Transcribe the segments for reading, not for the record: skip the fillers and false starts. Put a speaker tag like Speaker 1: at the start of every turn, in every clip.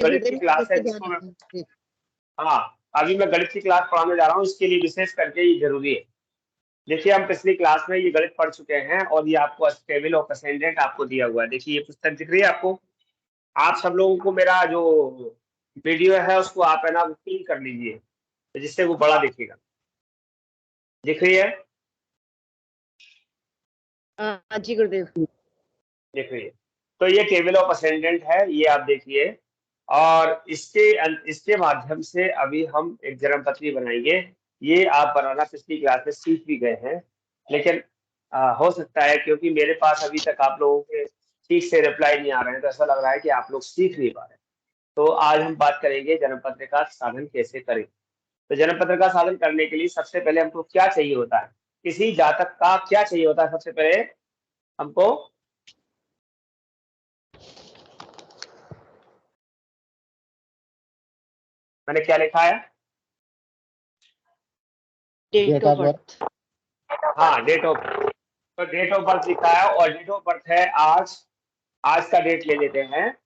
Speaker 1: गणित की क्लास है जिसको मैं, हाँ अभी मैं गणित की क्लास पढ़ाने जा रहा हूँ, इसके लिए विशेष करके ये जरूरी है। देखिए हम पिछली क्लास में ये गणित पढ़ चुके हैं और ये आपको टेबल ऑफ असेंडेंट आपको दिया हुआ है। देखिए ये पुस्तक दिख रही है आपको। आप सब लोगों को मेरा जो वीडियो है उसको आप है ना क्लिक कर लीजिए जिससे वो बड़ा दिखेगा। दिख रही है?
Speaker 2: जी गुरुदेव।
Speaker 1: दिख रही है। तो ये टेबल ऑफ असेंडेंट है, ये आप देखिए। और इसके माध्यम से अभी हम एक जन्मपत्री बनाएंगे। ये आप बनाना पिछली क्लास में सीख भी गए हैं, लेकिन हो सकता है क्योंकि मेरे पास अभी तक आप लोगों के ठीक से रिप्लाई नहीं आ रहे हैं तो ऐसा लग रहा है कि आप लोग सीख नहीं पा रहे हैं। तो आज हम बात करेंगे जन्मपत्र का साधन कैसे करें। तो जन्मपत्र का साधन करने के लिए सबसे पहले हमको क्या चाहिए होता है, किसी जातक का क्या चाहिए होता है? सबसे पहले हमको मैंने क्या लिखा है?
Speaker 2: Date of birth.
Speaker 1: हाँ डेट ऑफ, तो डेट ऑफ बर्थ लिखा है और डेट ऑफ बर्थ है आज का डेट ले लेते हैं।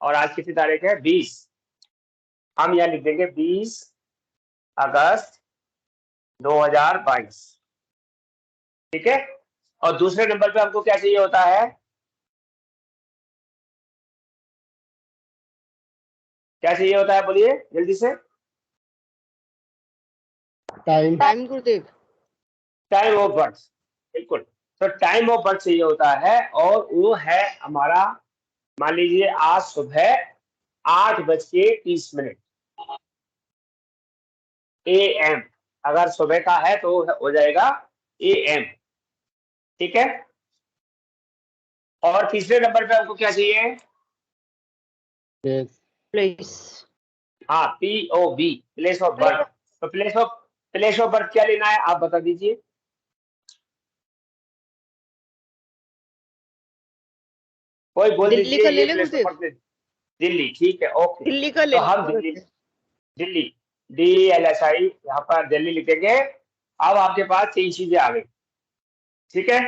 Speaker 1: और आज कितनी तारीख है? 20। हम यहाँ लिख देंगे 20 अगस्त 2022। ठीक है। और दूसरे नंबर पे हमको क्या चाहिए होता है? क्या चाहिए होता है बोलिए जल्दी से?
Speaker 2: Time Gurudev.
Speaker 1: Time of birth, बिल्कुल। तो टाइम ऑफ बर्थ चाहिए होता है और वो है हमारा, मान लीजिए आज सुबह 8:30 AM। अगर सुबह का है तो हो जाएगा AM। ठीक है। और तीसरे नंबर पे हमको क्या चाहिए?
Speaker 2: प्लेस।
Speaker 1: हाँ POB, प्लेस ऑफ बर्थ। तो प्लेस ऑफ बर्थ क्या लेना है आप बता दीजिए। कोई बोल
Speaker 2: दिल्ली
Speaker 1: दीजिए
Speaker 2: का ले
Speaker 1: ये
Speaker 2: ले
Speaker 1: place of
Speaker 2: Gurudev.
Speaker 1: Birth. Delhi, ठीक है, ओके।
Speaker 2: दिल्ली का ले
Speaker 1: तो
Speaker 2: ले।
Speaker 1: हम दिल्ली DLSI यहाँ पर दिल्ली लिखेंगे। अब आपके पास 3 चीजें आ गई। ठीक है।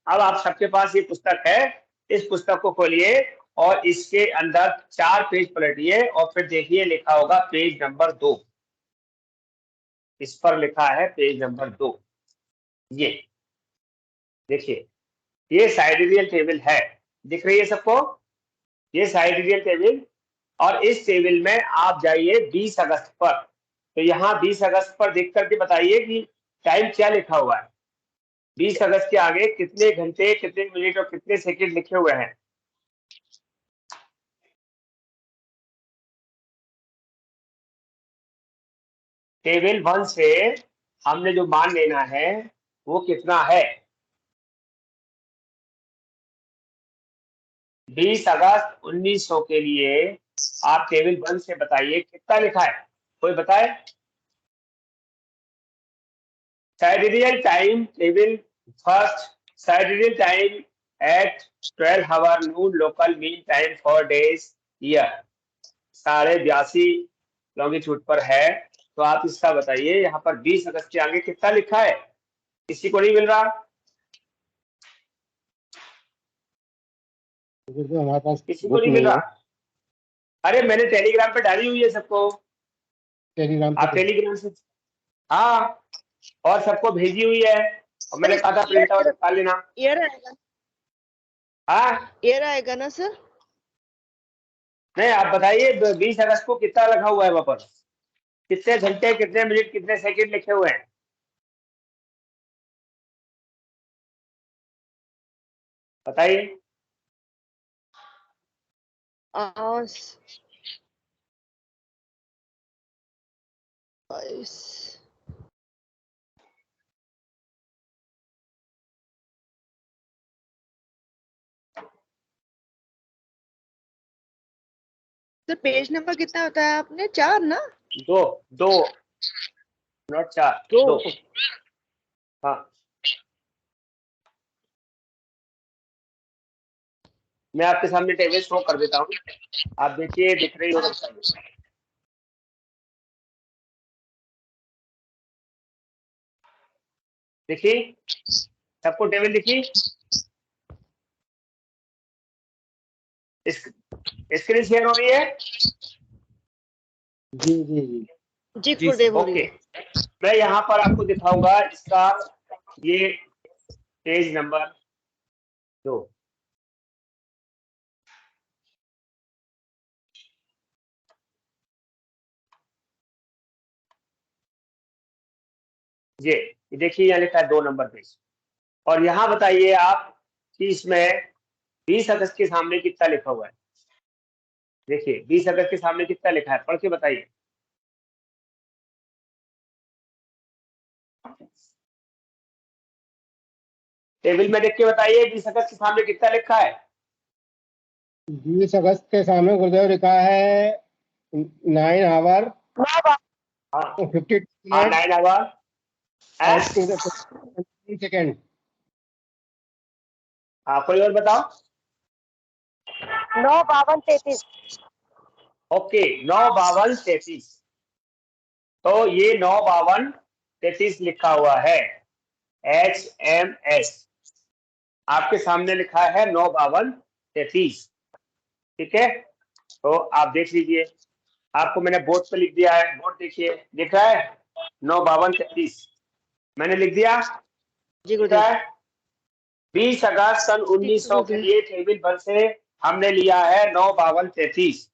Speaker 1: अब आप सबके पास ये पुस्तक है, इस पुस्तक को खोलिए और इसके अंदर 4 पेज पलटिए और फिर देखिए लिखा होगा पेज नंबर 2। इस पर लिखा है पेज नंबर 2। ये देखिए, ये साइडेरियल टेबल है, दिख रही है सबको? ये साइडेरियल टेबल। और इस टेबल में आप जाइए 20 अगस्त पर। तो यहाँ 20 अगस्त पर देख करके बताइए कि टाइम क्या लिखा हुआ है। 20 अगस्त के आगे कितने घंटे, कितने मिनट और कितने सेकंड लिखे हुए हैं? टेबल 1 से हमने जो मान लेना है वो कितना है? 20 अगस्त 1900 के लिए आप टेबल 1 से बताइए कितना लिखा है, कोई बताए? Sidereal time table first, sidereal time at 12 hour noon local mean time for days year, 82.5 longitude पर है। तो आप इसका बताइए यहाँ पर 20 अगस्त के आगे कितना लिखा है? किसी को नहीं मिल रहा?
Speaker 3: हमारे पास
Speaker 1: किसी को नहीं मिल रहा? अरे मैंने टेलीग्राम पे डाली हुई है सबको। आप टेलीग्राम से, हाँ, और सबको भेजी हुई है और मैंने कहा था प्रिंट आउट निकाल लेना।
Speaker 2: ईयर आएगा।
Speaker 1: हाँ
Speaker 2: ईयर आएगा ना सर?
Speaker 1: नहीं, आप बताइए 20 अगस्त को कितना लिखा हुआ है वहां पर? कितने घंटे, कितने मिनट, कितने सेकंड लिखे हुए हैं? बताइए।
Speaker 2: सर पेज नंबर कितना होता है आपने? 4 ना?
Speaker 1: 2 नॉट 4, 2। हाँ मैं आपके सामने टेबल शो कर देता हूँ, आप देखिए दिख रही हो बताइए। देखिए सबको टेबल दिखी? स्क्रीन शेयर हो रही है?
Speaker 3: जी जी जी
Speaker 2: जी गुरुदेव
Speaker 1: ओके,
Speaker 2: बोलिए।
Speaker 1: मैं यहाँ पर आपको दिखाऊंगा इसका ये पेज नंबर 2। ये देखिए यहाँ लिखा है 2 नंबर पेज। और यहाँ बताइए आप कि इसमें 20 अगस्त के सामने कितना लिखा हुआ है। देखिए 20 अगस्त के सामने कितना लिखा है, पढ़ के बताइए। टेबल में देख के बताइए 20 अगस्त के सामने कितना लिखा है।
Speaker 3: 20 अगस्त के सामने गुरुदेव लिखा है 9 आवर
Speaker 1: हाँ
Speaker 3: 52
Speaker 1: हाँ,
Speaker 3: मिनट
Speaker 1: 9 आवर
Speaker 3: और 2 सेकेंड।
Speaker 1: हाँ, कोई और बताओ।
Speaker 2: 9:52:33।
Speaker 1: ओके, 9:52:33। तो ये 9:52:33 लिखा हुआ है, HMS आपके सामने लिखा है 9:52:33। ठीक है, तो आप देख लीजिए, आपको मैंने बोर्ड पे लिख दिया है। बोर्ड देखिए, लिख रहा है 9:52:33, मैंने लिख दिया।
Speaker 2: जी
Speaker 1: लिख रहा
Speaker 2: गुरुदेव।
Speaker 1: है 20 अगस्त सन 1900 के लिए टेबल पर से हमने लिया है 9:52:33।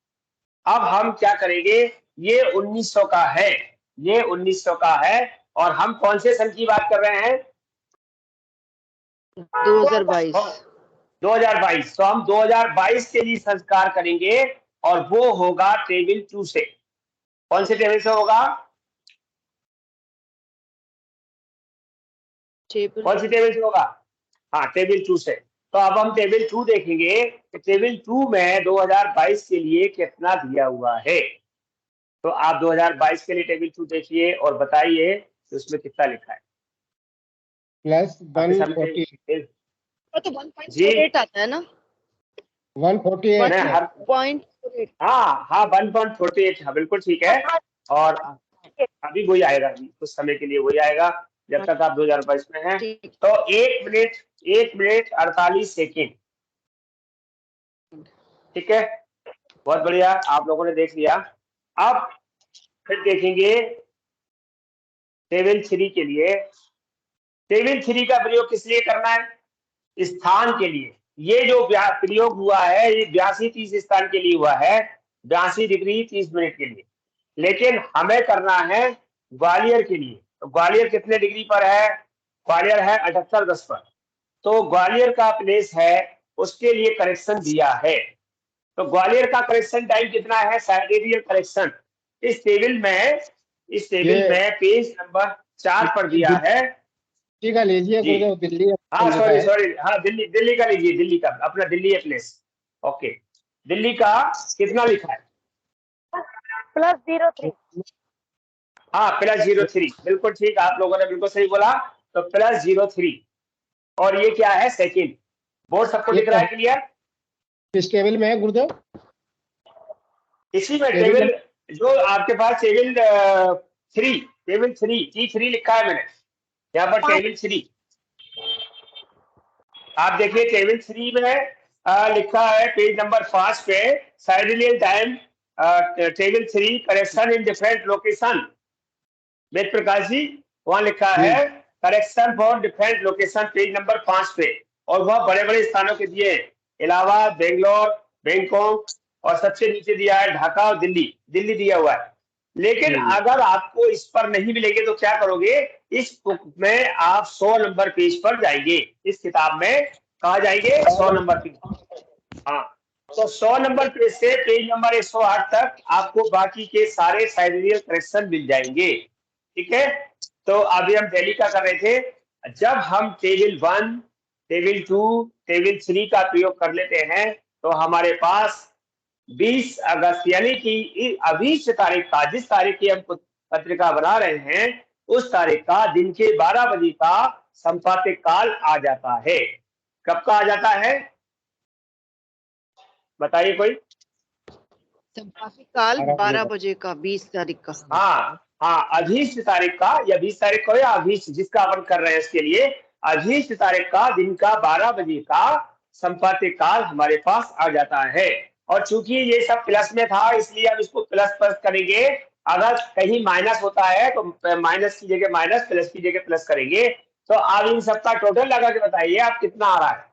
Speaker 1: अब हम क्या करेंगे, ये 1900 का है, ये 1900 का है, और हम कौन से सन की बात कर रहे हैं,
Speaker 2: 2022।
Speaker 1: 2022। तो हम 2022 के लिए संस्कार करेंगे, और वो होगा टेबल 2 से। कौन से टेबल से होगा, कौन सी टेबल से होगा, हाँ टेबल 2 से। तो अब हम टेबल 2 देखेंगे कि टेबल 2 में 2022 के लिए कितना दिया हुआ है। तो आप 2022 के लिए टेबल 2 देखिए और बताइए कि उसमें कितना लिखा है।
Speaker 3: प्लस
Speaker 1: आपके सामने
Speaker 3: 148
Speaker 2: तो 1.48 आता है ना।
Speaker 3: 148
Speaker 1: मैं
Speaker 3: है।
Speaker 1: हर
Speaker 2: 1.48।
Speaker 1: हाँ हाँ 1.48, हाँ बिल्कुल ठीक है। और अभी वही आएगा, अभी कुछ समय के लिए वही आएगा जब तक आप 2022 में हैं। तो 1 मिनट 48 सेकेंड। ठीक है, बहुत बढ़िया, आप लोगों ने देख लिया। अब फिर देखेंगे टेबल 3 के लिए। टेबल 3 का प्रयोग किस लिए करना है, स्थान के लिए। ये जो प्रयोग हुआ है ये 82-30 स्थान के लिए हुआ है, 82 डिग्री 30 मिनट के लिए। लेकिन हमें करना है ग्वालियर के लिए। तो ग्वालियर कितने डिग्री पर है, ग्वालियर है 78-10 पर। तो ग्वालियर का प्लेस है, उसके लिए करेक्शन दिया है। तो ग्वालियर का करेक्शन टाइम कितना है, साइडेरियल करेक्शन इस टेबल में पेज नंबर 4 पर दिया है।
Speaker 3: दिल्ली का लीजिए
Speaker 1: जी
Speaker 3: गुरुदेव, दिल्ली
Speaker 1: हाँ,
Speaker 3: लिखा है।
Speaker 1: सॉरी हाँ, दिल्ली का लीजिए, दिल्ली का अपना दिल्ली है प्लेस। ओके, दिल्ली का कितना लिखा है,
Speaker 2: +03।
Speaker 1: हाँ +03, बिल्कुल ठीक, आप लोगों ने बिल्कुल सही बोला। तो +03, और ये क्या है, सेकेंड। बोर्ड सबको दिख रहा है, क्लियर।
Speaker 3: किस टेबल में है गुरुदेव,
Speaker 1: इसी में टेबल जो आपके पास टेबल 3, टेबल 3 T3 लिखा है मैंने यहाँ पर, टेबल 3 आप देखिए। टेबल 3 में लिखा है पेज नंबर 5 पे, sidereal time table 3 correction in different location. Ved Prakash ji, वहां लिखा है correction for different location, page number 5 पे। और वह बड़े बड़े स्थानों के दिए, इलाहाबाद, बेंगलोर, बैंकॉक, और सबसे नीचे दिया है ढाका और दिल्ली, दिल्ली दिया हुआ है। लेकिन अगर आपको इस पर नहीं मिलेंगे तो क्या करोगे, इस बुक में आप 100 नंबर पेज पर जाएंगे, इस किताब में कहा जाएंगे 100 नंबर पेज। हाँ, तो 100 नंबर पेज से पेज नंबर 108 तक आपको बाकी के सारे साइडेरियल करेक्शन मिल जाएंगे। ठीक है, तो अभी हम दिल्ली का कर रहे थे। जब हम टेबल 1, टेबल 2, टेबल 3 का प्रयोग कर लेते हैं तो हमारे पास 20 अगस्त यानी कि अभी से तारीख का, जिस तारीख की हम पत्रिका बना रहे हैं उस तारीख का दिन के 12 बजे का संपादित काल आ जाता है। कब का आ जाता है, बताइए कोई।
Speaker 2: संपादित काल 12 बजे का, 20 तारीख का।
Speaker 1: हाँ हाँ, अधीष्ट तारीख का, या 20 तारीख को, या अधीष्ट जिसका अपन कर रहे हैं इसके लिए अधीष्ट तारीख का दिन का 12 बजे का संपादित काल हमारे पास आ जाता है। और चूंकि ये सब प्लस में था इसलिए हम इसको प्लस प्लस करेंगे। अगर कहीं माइनस होता है तो माइनस की जगह माइनस, प्लस की जगह प्लस करेंगे। तो आप इन सबका टोटल लगा के बताइए आप कितना आ रहा है।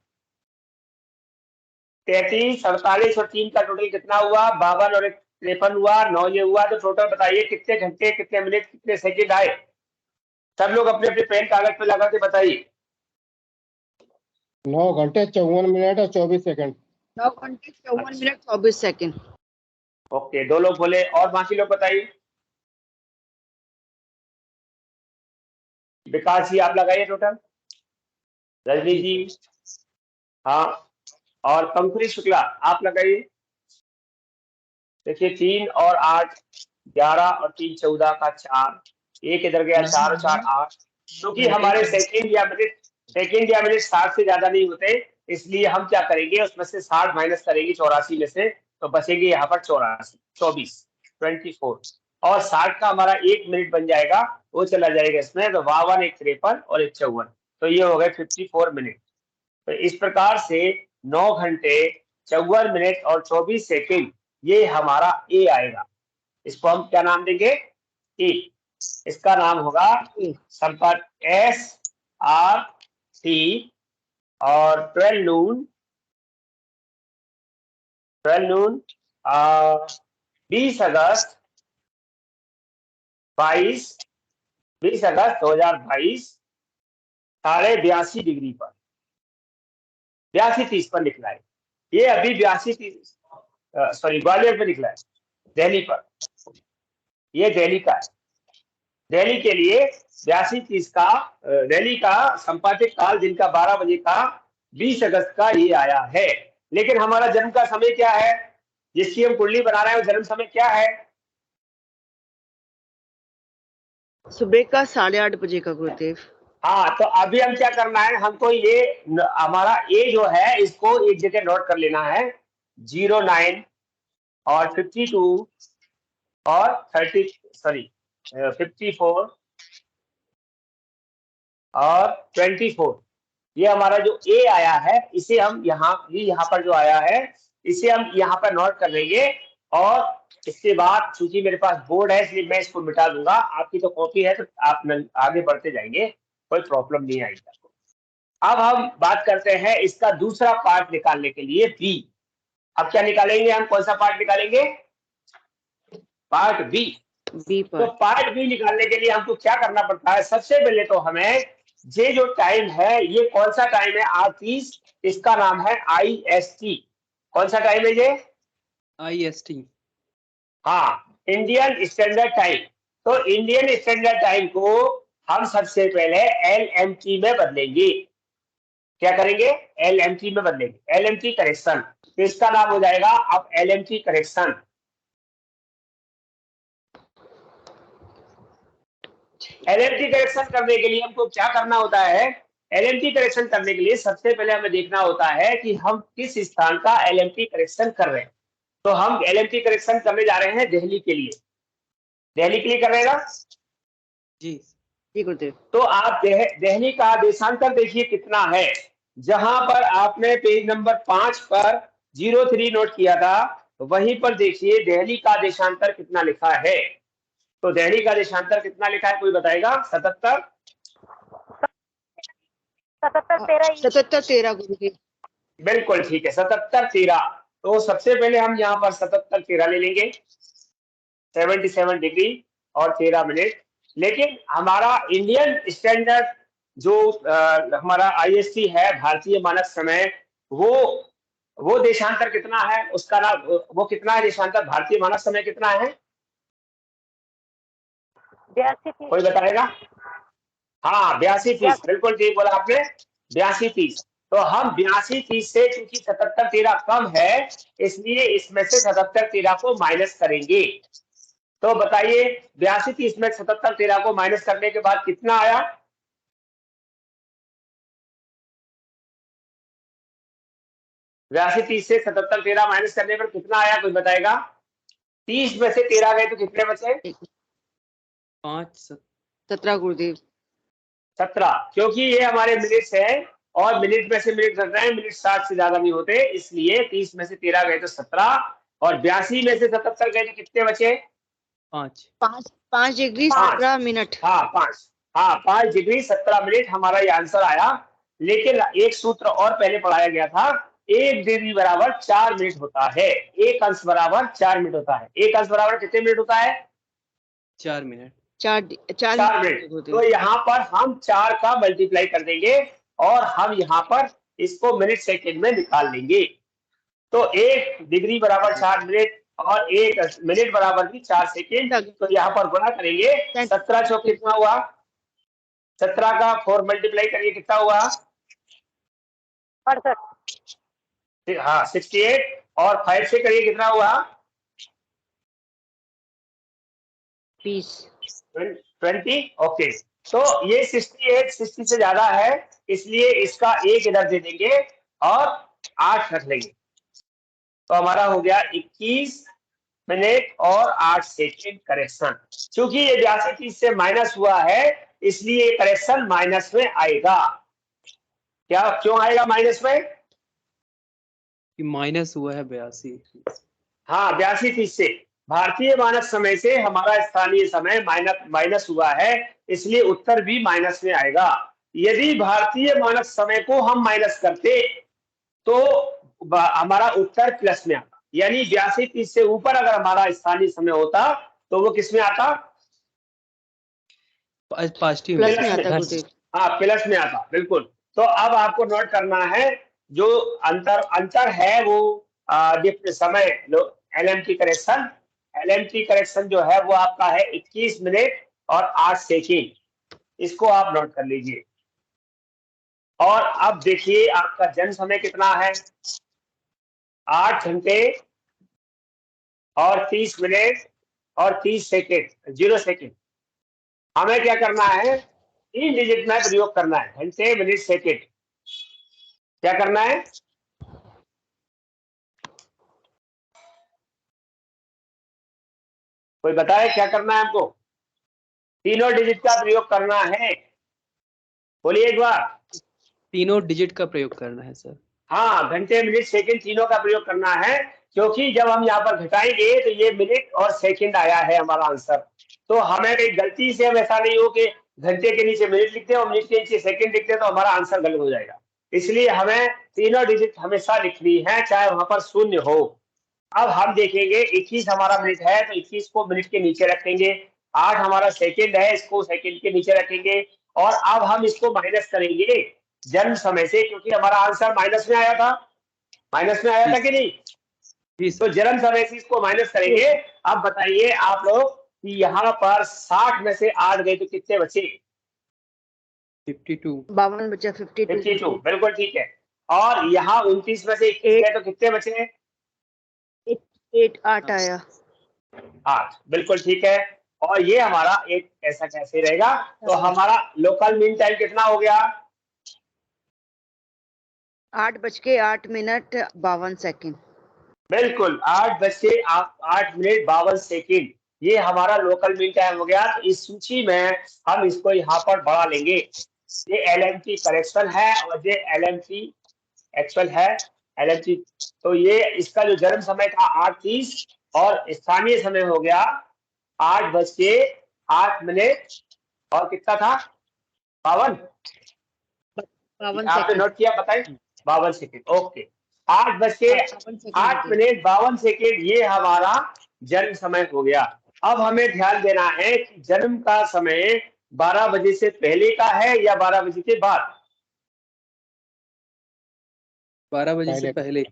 Speaker 1: 33, 47 और 3 का टोटल कितना हुआ? 52 और 53 हुआ, 9 ये हुआ। तो टोटल बताइए कितने घंटे, कितने मिनट, कितने सेकंड आए? सब लोग अपने अपने पेन कागज पे लगा के बताइए।
Speaker 3: 9 घंटे 54 मिनट और 24 सेकंड।
Speaker 2: 9 घंटे 54 मिनट 24 सेकंड।
Speaker 1: ओके, 2 लोग बोले, और बाकी लोग बताइए। विकास जी आप लगाइए टोटल। रजनी जी, हाँ, और पंकुरी शुक्ला आप लगाइए। देखिए 3 और 8 11 और 3 14 का 4, एक इधर गया, 4 और 4 8। क्योंकि हमारे सेकंड या मिनट 60 से ज्यादा नहीं होते, इसलिए हम क्या करेंगे, उसमें से 60 माइनस करेंगे 84 में से, तो बचेंगे यहाँ पर 24 और 60 का हमारा 1 मिनट बन जाएगा, वो चला जाएगा इसमें। तो 52, 1 53 और 1 54, तो ये हो गए 54 मिनट। तो इस प्रकार से 9 घंटे 54 मिनट और 24 सेकंड ये हमारा ए आएगा। इसको हम क्या नाम देंगे? ए। इसका नाम होगा संपर्क SRT। और 12 नून 20 अगस्त 2022 82.5 डिग्री पर 82:30 पर निकला है। ये अभी 82:30 ग्वालियर पे निकला है, दिल्ली पर। ये दिल्ली का है। दिल्ली के लिए 82:30 का दिल्ली का संपादित काल दिन का 12 बजे का 20 अगस्त का ये आया है। लेकिन हमारा जन्म का समय क्या है, जिसकी हम कुंडली बना रहे हैं, वो जन्म समय क्या है?
Speaker 2: सुबह का 8:30 बजे का गुरुदेव।
Speaker 1: हाँ, तो अभी हम क्या करना है, हमको ये हमारा ए जो है इसको एक जगह नोट कर लेना है। 09 और 52 और 54 और 24, ये हमारा जो ए आया है इसे हम यहाँ पर जो आया है इसे हम यहाँ पर नोट कर लेंगे। और इसके बाद चूंकि मेरे पास बोर्ड है इसलिए मैं इसको मिटा दूंगा। आपकी तो कॉपी है तो आप आगे बढ़ते जाएंगे, कोई प्रॉब्लम नहीं आएगी आपको। अब हम बात करते हैं इसका दूसरा पार्ट निकालने के लिए, बी। अब क्या निकालेंगे हम, कौन सा पार्ट निकालेंगे? Part B. तो पार्ट बी निकालने के लिए हमको क्या करना पड़ता है? सबसे पहले तो हमें ये जो टाइम है, ये कौन सा टाइम है? 8:30। इसका नाम है IST। कौन सा टाइम है ये?
Speaker 4: IST।
Speaker 1: हाँ, इंडियन स्टैंडर्ड टाइम। तो इंडियन स्टैंडर्ड टाइम को हम सबसे पहले LMT में बदलेंगे। क्या करेंगे? LMT में बदलेंगे, LMT करेक्शन। तो इसका नाम हो जाएगा अब LMT करेक्शन। LMT करेक्शन करने के लिए हमको क्या करना होता है? LMT करेक्शन करने के लिए सबसे पहले हमें देखना होता है कि हम किस स्थान का LMT करेक्शन कर रहे हैं। तो हम LMT करेक्शन करने जा रहे हैं दिल्ली के लिए। दिल्ली के लिए कर रहे हैं ना
Speaker 4: जी?
Speaker 2: जी गुरुदेव।
Speaker 1: तो आप दिल्ली का देशांतर देखिए कितना है। जहां पर आपने पेज नंबर 5 पर 03 नोट किया था, वहीं पर देखिए दिल्ली का देशांतर कितना लिखा है। तो दिल्ली का देशांतर कितना लिखा है, कोई बताएगा? 77
Speaker 2: 13 गुरुदेव।
Speaker 1: बिल्कुल ठीक है, 77 13। तो सबसे पहले हम यहाँ पर 77 13 ले लेंगे, 77 डिग्री और 13 मिनट। लेकिन हमारा इंडियन स्टैंडर्ड जो हमारा IST है, भारतीय मानक समय, वो देशांतर कितना है? उसका नाम वो कितना है देशांतर? भारतीय मानक समय कितना है?
Speaker 5: 82:30।
Speaker 1: कोई बताएगा? हाँ, 82:30, बिल्कुल ठीक बोला आपने, 82:30। तो हम 82:30 से, चूंकि 77 13 कम है, इसलिए इसमें से 77 13 को माइनस करेंगे। तो बताइए 82:30 में 77 13 को माइनस करने के बाद कितना आया? 82:30 से 77 13 माइनस करने पर कितना आया, कोई बताएगा? 30 में से 13 गए तो कितने बचे?
Speaker 4: 5
Speaker 2: 17 गुरुदेव।
Speaker 1: 17, क्योंकि ये हमारे मिनट्स हैं और मिनट में से मिनट घट रहे हैं, मिनट 60 से ज्यादा नहीं होते, इसलिए 30 में से 13 गए तो 17 और 82 में से 77 गए तो कितने बचे?
Speaker 4: 5।
Speaker 2: 5 डिग्री
Speaker 1: पाँच।
Speaker 2: 17 मिनट।
Speaker 1: हाँ 5 डिग्री 17 मिनट हमारा ये आंसर आया। लेकिन एक सूत्र और पहले पढ़ाया गया था, 1 डिग्री बराबर 4 मिनट होता है, एक अंश बराबर 4 मिनट होता है। एक अंश बराबर कितने मिनट होता है?
Speaker 4: 4 मिनट।
Speaker 2: 4
Speaker 1: मिनट। तो यहाँ पर हम 4 का मल्टीप्लाई कर देंगे और हम यहाँ पर इसको मिनट सेकेंड में निकाल लेंगे। तो 1 डिग्री बराबर 4 मिनट और 1 मिनट बराबर भी 4 सेकेंड। तो यहाँ पर गुणा करेंगे, 17 चौक कितना हुआ? 17 का 4 मल्टीप्लाई करिए, कितना हुआ? 68। हाँ 68 और 5 से करिए, कितना हुआ? 20। ओके, तो ये 68 60 से ज्यादा है, इसलिए इसका 1 इधर दे देंगे और 8 रख लेंगे। तो हमारा हो गया 21 मिनट और 8 सेकेंड करेक्शन। क्योंकि ये 82 से माइनस हुआ है, इसलिए करेक्शन माइनस में आएगा। क्या क्यों आएगा माइनस में?
Speaker 4: कि माइनस हुआ है 82।
Speaker 1: हाँ 82 से भारतीय मानक समय से हमारा स्थानीय समय माइनस हुआ है, इसलिए उत्तर भी माइनस में आएगा। यदि भारतीय मानक समय को हम माइनस करते तो हमारा उत्तर प्लस में आता, यानी 82 से ऊपर अगर हमारा स्थानीय समय होता तो वो किस में आता?
Speaker 4: पॉजिटिव
Speaker 2: प्लस में
Speaker 4: में।
Speaker 2: आता गुरुदेव।
Speaker 1: हाँ प्लस में आता, बिल्कुल। तो अब आपको नोट करना है, जो अंतर है वो समय एलएमटी करेक्शन जो है वो आपका है 21 मिनट और 8 सेकेंड। इसको आप नोट कर लीजिए। और अब देखिए आपका जन्म समय कितना है? 8 घंटे और 30 मिनट और 30 सेकेंड, 0 सेकेंड। हमें क्या करना है? 3 डिजिट में प्रयोग करना है, घंटे मिनट सेकेंड। क्या करना है? कोई बताए क्या करना है हमको? तीनों डिजिट का प्रयोग करना है, बोलिए एक बार।
Speaker 4: तीनों डिजिट का प्रयोग करना है सर।
Speaker 1: हाँ घंटे मिनट सेकंड तीनों का प्रयोग करना है, क्योंकि जब हम यहाँ पर घटाएंगे तो ये मिनट और सेकंड आया है हमारा आंसर। तो हमें कहीं गलती से हम ऐसा नहीं हो कि घंटे के नीचे मिनट लिखते हैं और मिनट के नीचे सेकंड लिखते हैं तो हमारा आंसर गलत हो जाएगा। इसलिए हमें तीनों डिजिट हमेशा लिखनी है, चाहे वहां पर शून्य हो। अब हम देखेंगे 21 हमारा मिनट है तो 21 को मिनट के नीचे रखेंगे, 8 हमारा सेकंड है, इसको सेकंड के नीचे रखेंगे। और अब हम इसको माइनस करेंगे जन्म समय से, क्योंकि हमारा आंसर माइनस में आया था। माइनस में आया था कि नहीं? तो जन्म समय से इसको माइनस करेंगे। अब बताइए आप लोग कि यहाँ पर 60 में से 8 गए तो कितने बचे?
Speaker 4: 52।
Speaker 2: 52 बचा।
Speaker 1: 52, बिल्कुल ठीक है। और यहाँ 29 में से 21 गए तो कितने बचे?
Speaker 2: 8 आया।
Speaker 1: 8, बिल्कुल ठीक है। और ये हमारा एक ऐसा कैसे रहेगा? तो हमारा लोकल मीन टाइम कितना हो गया?
Speaker 2: 8:08 52 सेकंड।
Speaker 1: बिल्कुल 8:08 52 सेकंड, ये हमारा लोकल मीन टाइम हो गया। तो इस सूची में हम इसको यहाँ पर बढ़ा लेंगे। ये एलएमटी करेक्शन है और ये एलएमटी एक्चुअल है, एलएमटी। तो ये इसका जो जन्म समय था 8:30 और स्थानीय समय हो गया 8:08 और कितना था? 52।
Speaker 2: 52
Speaker 1: आपने
Speaker 2: सेकंड।
Speaker 1: नोट किया? बताइए। 52 सेकंड, ओके। 8:08 ये हमारा जन्म समय हो गया। अब हमें ध्यान देना है कि जन्म का समय 12 बजे से पहले का है या 12 बजे के बाद?
Speaker 4: 12 बजे से पहले।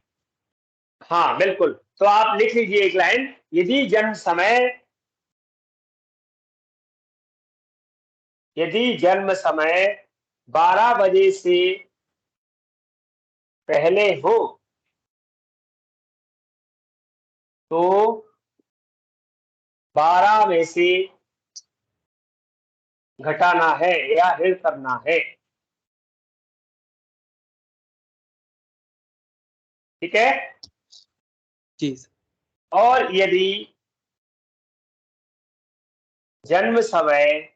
Speaker 1: हाँ बिल्कुल। तो आप लिख लीजिए एक लाइन, यदि जन्म समय 12 बजे से पहले हो तो 12 में से घटाना है या ऋण करना है। ठीक है?
Speaker 4: जी।
Speaker 1: और यदि जन्म समय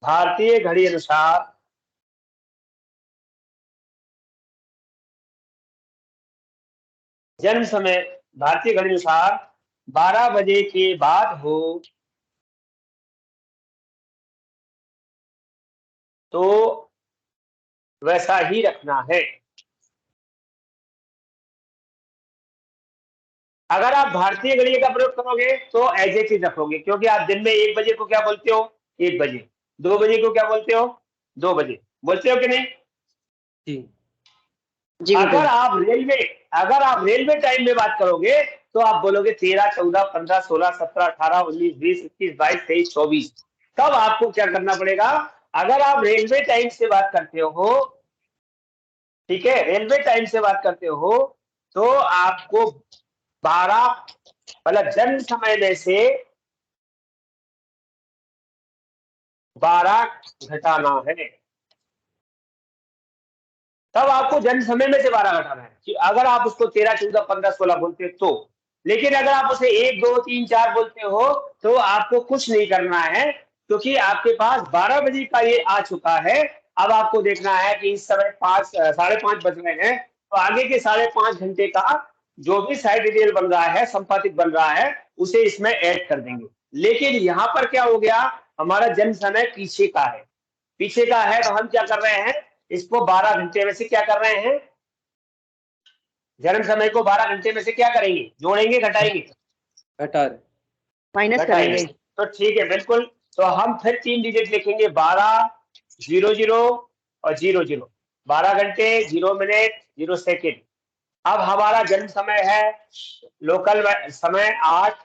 Speaker 1: भारतीय घड़ी अनुसार जन्म समय भारतीय घड़ी अनुसार 12 बजे के बाद हो तो वैसा ही रखना है। अगर आप भारतीय घड़ी का प्रयोग करोगे तो एज ए चीज रखोगे, क्योंकि आप दिन में 1 बजे को क्या बोलते हो? 1 बजे। 2 बजे को क्या बोलते हो? 2 बजे। बोलते हो कि नहीं?
Speaker 4: जी
Speaker 2: जी
Speaker 1: अगर आप रेलवे टाइम में बात करोगे तो आप बोलोगे 13, 14, 15, 16, 17, 18, 19, 20, 21, 22, 23, 24। तब आपको क्या करना पड़ेगा? अगर आप रेलवे टाइम से बात करते हो, ठीक है, रेलवे टाइम से बात करते हो, तो आपको 12 मतलब जन्म समय में से 12 घटाना है। तब आपको जन्म समय में से 12 घटाना है कि अगर आप उसको 13, 14, 15, 16 बोलते तो। लेकिन अगर आप उसे 1, 2, 3, 4 बोलते हो तो आपको कुछ नहीं करना है, क्योंकि आपके पास 12 बजे का ये आ चुका है। अब आपको देखना है कि इस समय 5:30 बज रहे हैं, तो आगे के 5.5 घंटे का जो भी साइड डिटेल बन रहा है, संपादित बन रहा है, उसे इसमें ऐड कर देंगे। लेकिन यहाँ पर क्या हो गया, हमारा जन्म समय पीछे का है, पीछे का है, तो हम क्या कर रहे हैं, इसको 12 घंटे में से क्या कर रहे हैं, जन्म समय को 12 घंटे में से क्या करेंगे, जोड़ेंगे, घटाएंगे?
Speaker 4: घटा रहे।
Speaker 2: माइनस
Speaker 1: घटाएंगे।
Speaker 2: करेंगे।
Speaker 1: तो ठीक है, बिल्कुल। तो हम फिर 3 डिजिट लिखेंगे, 12, 00 और 00। 12 घंटे, 0 मिनट, 0 सेकेंड। अब हमारा जन्म समय है लोकल समय 8,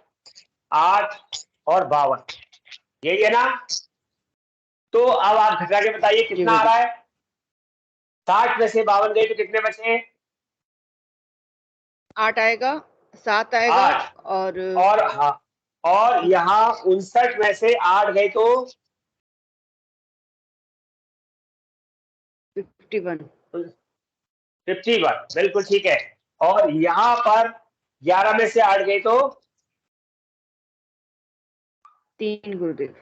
Speaker 1: 8 और 52, यही है ना? तो अब आप घटा के बताइए
Speaker 2: जी
Speaker 1: कितना आ रहा है? 60 में से 52 गए तो कितने बचे?
Speaker 2: 8 आएगा, 7 आएगा
Speaker 1: 8।
Speaker 2: और
Speaker 1: और हाँ, और यहाँ 59 में से 8 गए तो
Speaker 2: 51।
Speaker 1: 51, बिल्कुल ठीक है। और यहाँ पर 11 में से 8 गए तो
Speaker 2: 3 गुरुदेव।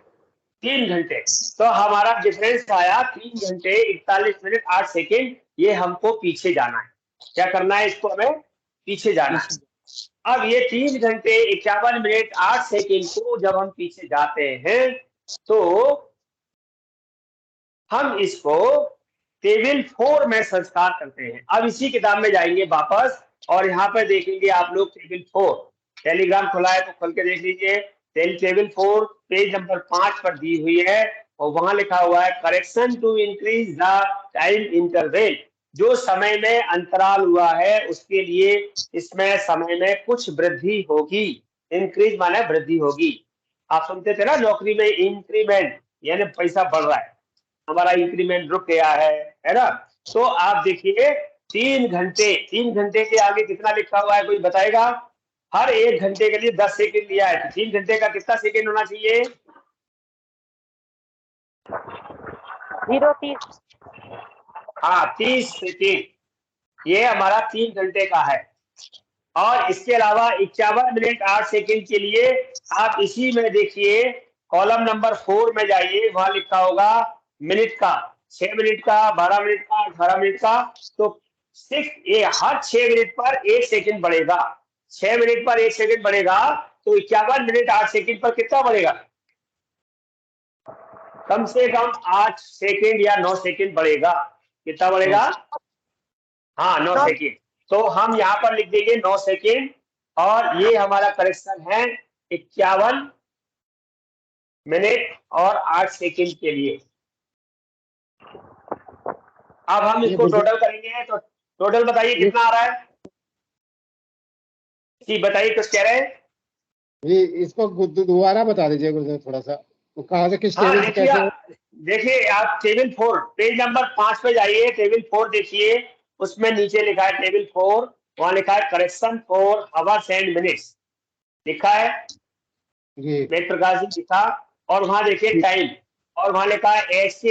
Speaker 1: 3 घंटे। तो हमारा डिफरेंस आया 3 घंटे 41 मिनट 8 सेकेंड। ये हमको पीछे जाना है। क्या करना है? इसको हमें पीछे जाना है। अब ये 3 घंटे 51 मिनट 8 सेकेंड को जब हम पीछे जाते हैं तो हम इसको टेबल 4 में संस्कार करते हैं। अब इसी किताब में जाएंगे वापस और यहाँ पर देखेंगे आप लोग टेबल 4। टेलीग्राम खुला है तो खोल के देख लीजिए। टेबल 4 पेज नंबर 5 पर दी हुई है और वहां लिखा हुआ है correction to increase the time interval. जो समय में अंतराल हुआ है उसके लिए इसमें समय में कुछ वृद्धि होगी। इंक्रीज माने वृद्धि होगी। आप सुनते थे ना नौकरी में इंक्रीमेंट, यानी पैसा बढ़ रहा है, हमारा इंक्रीमेंट रुक गया है ना? तो आप देखिए 3 घंटे, 3 घंटे के आगे कितना लिखा हुआ है, कोई बताएगा? हर 1 घंटे के लिए 10 सेकेंड लिया है, तो 3 घंटे का कितना सेकेंड होना चाहिए?
Speaker 2: 0:30।
Speaker 1: हाँ, 30 सेकेंड। ये हमारा 3 घंटे का है। और इसके अलावा 51 मिनट 8 सेकेंड के लिए आप इसी में देखिए, कॉलम नंबर 4 में जाइए, वहां लिखा होगा मिनट का, 6 मिनट का, 12 मिनट का, 18 मिनट का। तो हर 6 मिनट पर 1 सेकेंड बढ़ेगा। 6 मिनट पर 1 सेकेंड बढ़ेगा तो 51 मिनट 8 सेकेंड पर कितना बढ़ेगा? कम से कम 8 सेकेंड या 9 सेकेंड बढ़ेगा। कितना बढ़ेगा? हाँ, 9 सेकेंड। तो हम यहाँ पर लिख देंगे 9 सेकेंड और ये हमारा करेक्शन है 51 मिनट और 8 सेकेंड के लिए। अब हम इसको टोटल करेंगे तो टोटल बताइए कितना आ रहा है? जी बताइए, कुछ कह रहे हैं?
Speaker 3: ये इसको दोबारा बता दीजिए गुरुदेव थोड़ा सा, तो कहाँ से किस
Speaker 1: हाँ,
Speaker 3: टेबल से कैसे?
Speaker 1: देखिए आप टेबल 4 पेज नंबर 5 पे जाइए, टेबल 4 देखिए, उसमें नीचे लिखा है टेबल 4, वहां लिखा है correction for hours and minutes लिखा है,
Speaker 3: जी
Speaker 1: वेद प्रकाश जी लिखा। और वहां देखिए टाइम, और वहां लिखा है 1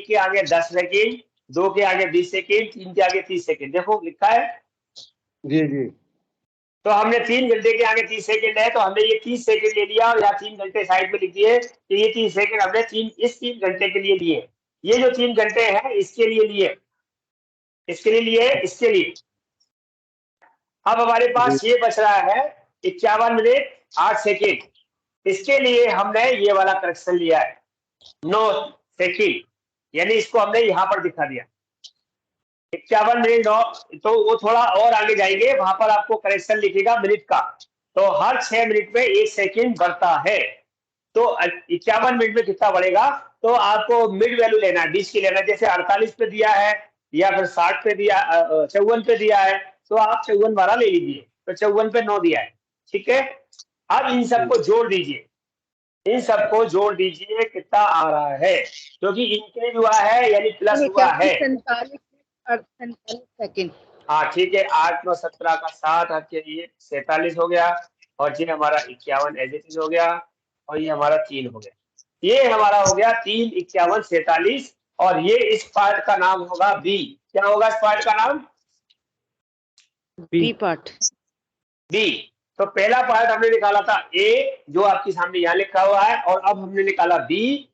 Speaker 1: के आगे 10 सेकेंड, 2 के आगे 20 सेकेंड, 3 के आगे 30 सेकेंड। देखो लिखा है।
Speaker 3: जी जी।
Speaker 1: तो हमने 3 घंटे के आगे 30 सेकंड है, तो हमने ये 30 सेकंड ले लिया और यहाँ 3 घंटे साइड में लिख दिए कि ये 30 सेकंड हमने इस 3 घंटे के लिए लिए। ये जो 3 घंटे हैं इसके लिए लिए, इसके लिए लिए, इसके लिए। अब हमारे पास ये बच रहा है 51 मिनट 8 सेकंड। इसके लिए हमने ये वाला करेक्शन लिया है 9 सेकंड, यानी इसको हमने यहाँ पर दिखा दिया 51 मिनट 9। तो वो थोड़ा और आगे जाएंगे, वहां पर आपको करेक्शन लिखेगा मिनट का। तो हर 6 मिनट में 1 सेकंड बढ़ता है। तो 51 मिनट में कितना बढ़ेगा, तो आपको मिड वैल्यू लेना है, 20 की लेना है। जैसे 48 पे दिया है या फिर 60 पे दिया, 54 पे दिया है, तो आप 54 वाला ले लीजिए। तो 54 पे 9 दिया है, ठीक है। अब इन सबको जोड़ दीजिए, इन सबको जोड़ दीजिए, कितना आ रहा है, क्योंकि इंक्रीज हुआ है यानी प्लस हुआ है।
Speaker 2: 47 सेकंड।
Speaker 1: हाँ ठीक है, 8 9 17 का 7 आपके लिए 47 हो गया, और ये हमारा 51 एज इट इज हो गया, और ये हमारा 3 हो गया। ये हमारा हो गया 3 51 47, और ये इस पार्ट का नाम होगा बी। क्या होगा इस पार्ट का नाम?
Speaker 2: B part.
Speaker 1: बी। तो पहला पार्ट हमने निकाला था ए, जो आपके सामने यहाँ लिखा हुआ है, और अब हमने निकाला बी।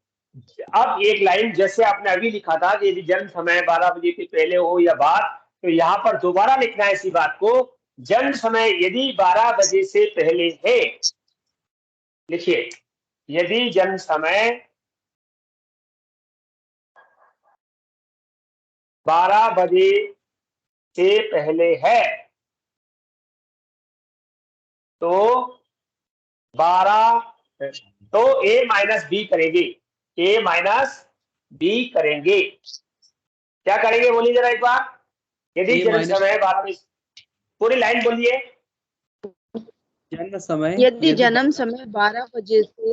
Speaker 1: अब एक लाइन जैसे आपने अभी लिखा था कि यदि जन्म समय 12 बजे के पहले हो या बाद, तो यहाँ पर दोबारा लिखना है इसी बात को। जन्म समय यदि 12 बजे से पहले है, लिखिए, यदि जन्म समय 12 बजे से पहले है, तो 12 तो ए माइनस बी करेंगे, ए माइनस बी करेंगे। क्या करेंगे बोलिए जरा एक बार। यदि
Speaker 4: A
Speaker 1: जन्म
Speaker 4: minus-
Speaker 1: समय 12 बजे, पूरी लाइन बोलिए।
Speaker 4: जन्म समय
Speaker 2: यदि जन्म समय 12 बजे से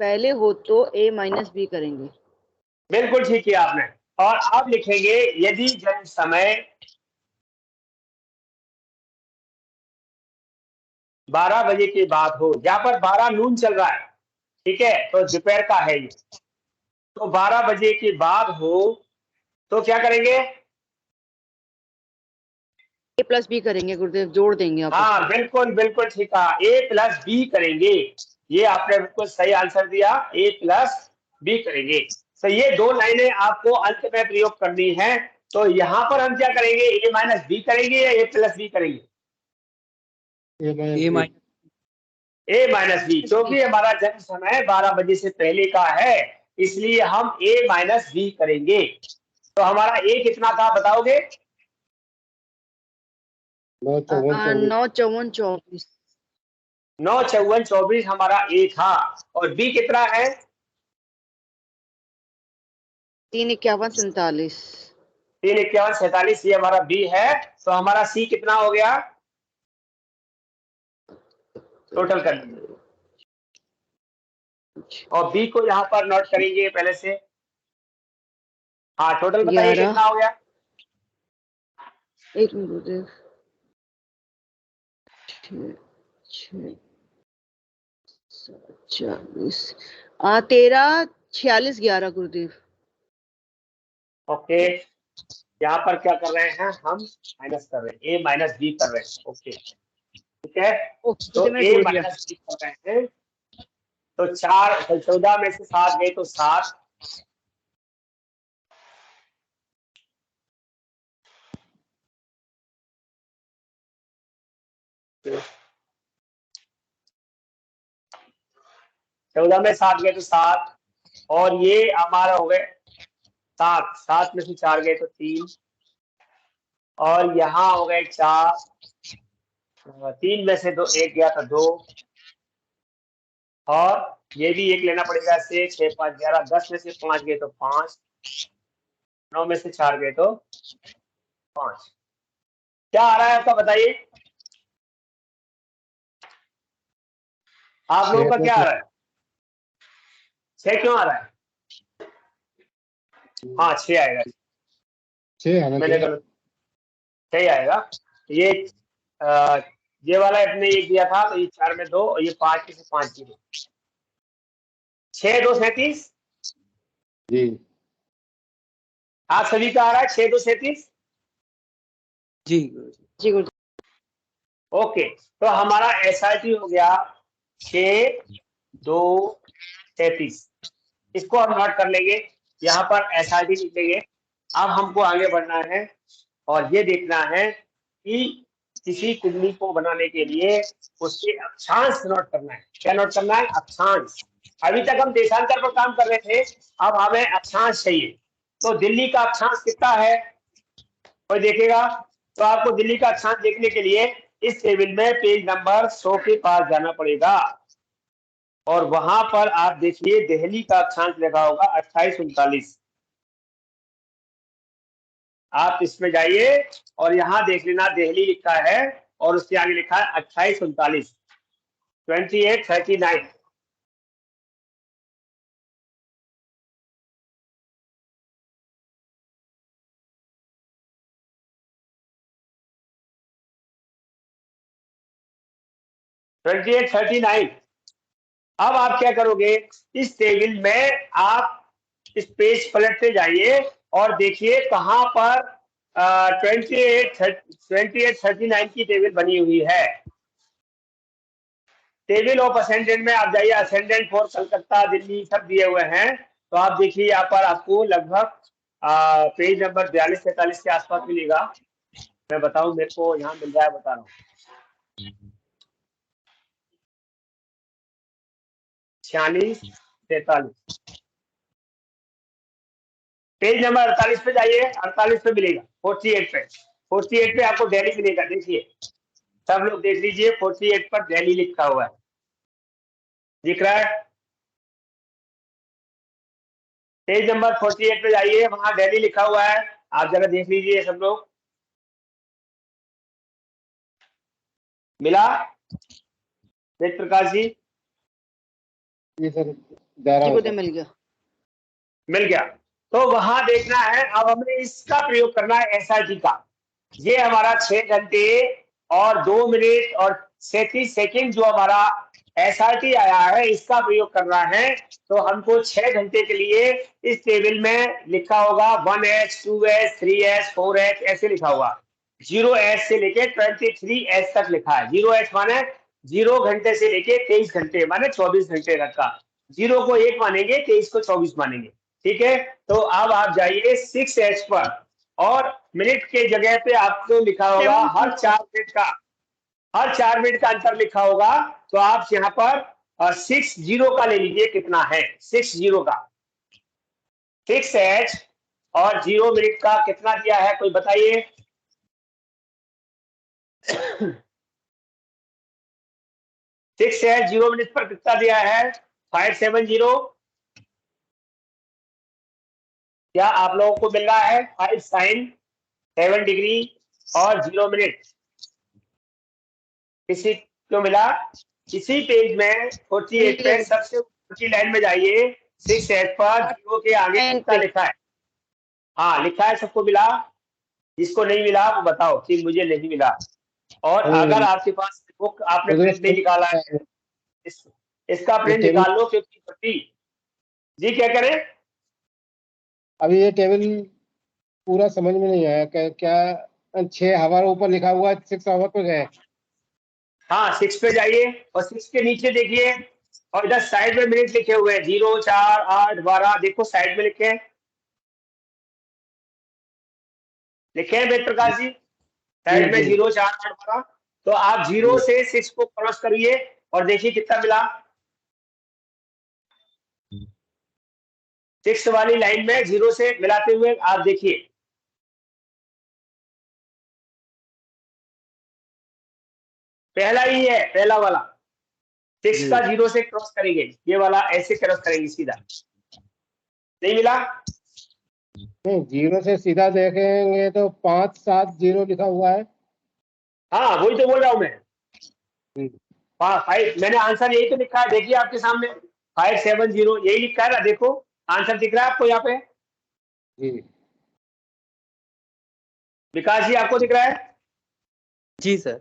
Speaker 2: पहले हो तो a माइनस बी करेंगे।
Speaker 1: बिल्कुल ठीक किया आपने। और अब लिखेंगे यदि जन्म समय 12 बजे के बाद हो। यहाँ पर 12 नून चल रहा है, ठीक है, तो दोपहर का है ये। तो 12 बजे के बाद हो तो क्या करेंगे?
Speaker 2: a प्लस बी करेंगे गुरुदेव, जोड़ देंगे आपस
Speaker 1: हाँ
Speaker 2: में।
Speaker 1: बिल्कुल बिल्कुल ठीक कहा, ए प्लस बी करेंगे। ये आपने बिल्कुल सही आंसर दिया, ए प्लस बी करेंगे। तो ये दो लाइनें आपको अंत में प्रयोग करनी है। तो यहाँ पर हम क्या करेंगे, ए माइनस बी करेंगे या ए प्लस बी करेंगे?
Speaker 4: A minus
Speaker 1: A minus B, क्योंकि हमारा जन्म समय 12 बजे से पहले का है, इसलिए हम ए माइनस बी करेंगे। तो हमारा ए कितना था बताओगे?
Speaker 3: 9 54
Speaker 2: 9 54 24।
Speaker 1: 9 54 24 हमारा ए था। और बी कितना है?
Speaker 2: 3 51 47।
Speaker 1: 3 51 47, ये हमारा बी है। तो हमारा सी कितना हो गया? टोटल कर लीजिए, और बी को यहाँ पर नोट करेंगे पहले से। हाँ टोटल बताइए
Speaker 2: 11।
Speaker 1: कितना हो गया?
Speaker 2: एक मिनट गुरुदेव। 6 40 13 46 11 गुरुदेव।
Speaker 1: ओके, यहाँ पर क्या कर रहे हैं हम? माइनस कर रहे हैं, ए माइनस बी कर रहे हैं। ओके ठीक है, तो
Speaker 2: मैं
Speaker 1: ए
Speaker 2: जोड़ दिया।
Speaker 1: माइनस बी कर रहे हैं। तो 14 में से 7 गए तो 7, चौदह में 7 गए तो 7, और ये हमारा हो गए 7, 7 में से 4 गए तो 3, और यहाँ हो गए 4, 3 में से 2 1 गया तो 2, और ये भी एक लेना पड़ेगा से 6 5 11, 10 में से 5 गए तो 5, 9 में से 4 गए तो 5। क्या आ रहा है आपका बताइए, आप लोगों का क्या आ रहा है? 6 क्यों आ रहा है? हाँ 6 आएगा,
Speaker 3: 6 आना
Speaker 1: मैंने
Speaker 3: चाहिए।
Speaker 1: गलत, 6 आएगा। ये वाला अपने एक दिया था, तो ये 4 में 2, और ये 5 में से 5 की 2, 6 2 37।
Speaker 3: जी
Speaker 1: आप सभी का आ रहा है 6 2 37?
Speaker 4: जी
Speaker 2: जी गुरुदेव।
Speaker 1: ओके, तो हमारा SRT हो गया 6,2,33। इसको हम नोट कर लेंगे, यहाँ पर SRT लिख लेंगे। अब हमको आगे बढ़ना है और ये देखना है कि किसी कुंडली को बनाने के लिए उसके अक्षांश नोट करना है। क्या नोट करना है? अक्षांश। अभी तक हम देशांतर पर काम कर रहे थे, अब हमें अक्षांश चाहिए। तो दिल्ली का अक्षांश कितना है कोई देखेगा? तो आपको दिल्ली का अक्षांश देखने के लिए इस टेबल में पेज नंबर 100 के पास जाना पड़ेगा और वहां पर आप देखिए दिल्ली का अक्षांश लिखा होगा 2839। आप इसमें जाइए और यहाँ देख लेना दिल्ली लिखा है और उसके आगे लिखा है 2839, 2839। अब आप क्या करोगे? इस टेबल में आप इस पेज पलटते जाइए और देखिए कहां पर 2839 की टेबल बनी हुई है। टेबल ऑफ असेंडेंट में आप जाइए, असेंडेंट फॉर कलकत्ता, दिल्ली सब दिए हुए हैं। तो आप देखिए यहाँ पर आपको लगभग पेज नंबर 42-43 के आसपास मिलेगा। मैं बताऊं, मेरे को यहाँ मिल रहा है, बता रहा हूँ 46-43। पेज नंबर 48 पे जाइए, 48 पे मिलेगा। 48 पे आपको दिल्ली मिलेगा। देखिए सब लोग देख लीजिए, 48 पर दिल्ली लिखा हुआ है, दिख रहा है? पेज नंबर 48 पे जाइए, वहां दिल्ली लिखा हुआ है, आप जरा देख लीजिए सब लोग। मिला वेद प्रकाश जी?
Speaker 3: ये सर जा रहा
Speaker 2: जी
Speaker 3: हूँ
Speaker 2: मुझे
Speaker 3: सर।
Speaker 2: मिल गया।
Speaker 1: मिल गया। तो वहां देखना है, अब हमें इसका प्रयोग करना है SRT का। ये हमारा 6 घंटे और 2 मिनट और 37 सेकंड जो हमारा SRT आया है, इसका प्रयोग करना है। तो हमको 6 घंटे के लिए इस टेबल में लिखा होगा 1H, 2H, 3H, 4H, ऐसे लिखा होगा। 0H से लेके 23H तक लिखा है। 0H माने 0 घंटे से लेके 23 घंटे माने 24 घंटे तक का। 0 को 1 मानेंगे, 23 को 24 मानेंगे। ठीक है, तो अब आप जाइए 6H पर और मिनट के जगह पे आपको लिखा होगा हर 4 मिनट का, हर 4 मिनट का अंतर लिखा होगा। तो आप यहाँ पर 60 का ले लीजिए, कितना है 60 का? 6H और 0 मिनट का कितना दिया है कोई बताइए? 6H 0 मिनट पर कितना दिया है? 570। क्या आप लोगों को मिल रहा है? 5 sin 7 डिग्री और 0 मिनट। किसी को मिला? इसी पेज में 48 पे सबसे ऊपर की लाइन में जाइए, 6H पर 0 के आगे कितना लिखा है? हाँ लिखा है, सबको मिला? जिसको नहीं मिला वो बताओ कि मुझे नहीं मिला। और अगर आपके पास बुक आपने प्रिंट नहीं निकाला है, इसका प्रिंट निकाल लो, क्योंकि जी क्या करें?
Speaker 3: अभी ये टेबल पूरा समझ में नहीं आया, क्या 6 हवर ऊपर लिखा हुआ है, 6 हवर पे गए?
Speaker 1: हाँ 6 पे जाइए और 6 के नीचे देखिए और इधर साइड में मिनट लिखे हुए हैं 0, 4, 8, 12। देखो साइड में लिखे हैं वेद प्रकाश जी, साइड में 0, 4, 8, 12। तो आप 0 से 6 को क्रॉस करिए और देखिए कितना मिला। 6 वाली लाइन में 0 से मिलाते हुए आप देखिए, पहला ही है, पहला वाला 6 का 0 से क्रॉस करेंगे, ये वाला ऐसे क्रॉस करेंगे सीधा। नहीं मिला?
Speaker 3: नहीं, 0 से सीधा देखेंगे तो 570 लिखा हुआ है।
Speaker 1: हाँ वही तो बोल रहा हूं मैं। 5, मैंने आंसर यही तो लिखा है, देखिए आपके सामने 570 यही लिखा है ना, देखो आंसर दिख रहा है आपको यहाँ पे?
Speaker 3: जी
Speaker 1: विकास जी आपको दिख रहा है?
Speaker 4: जी सर।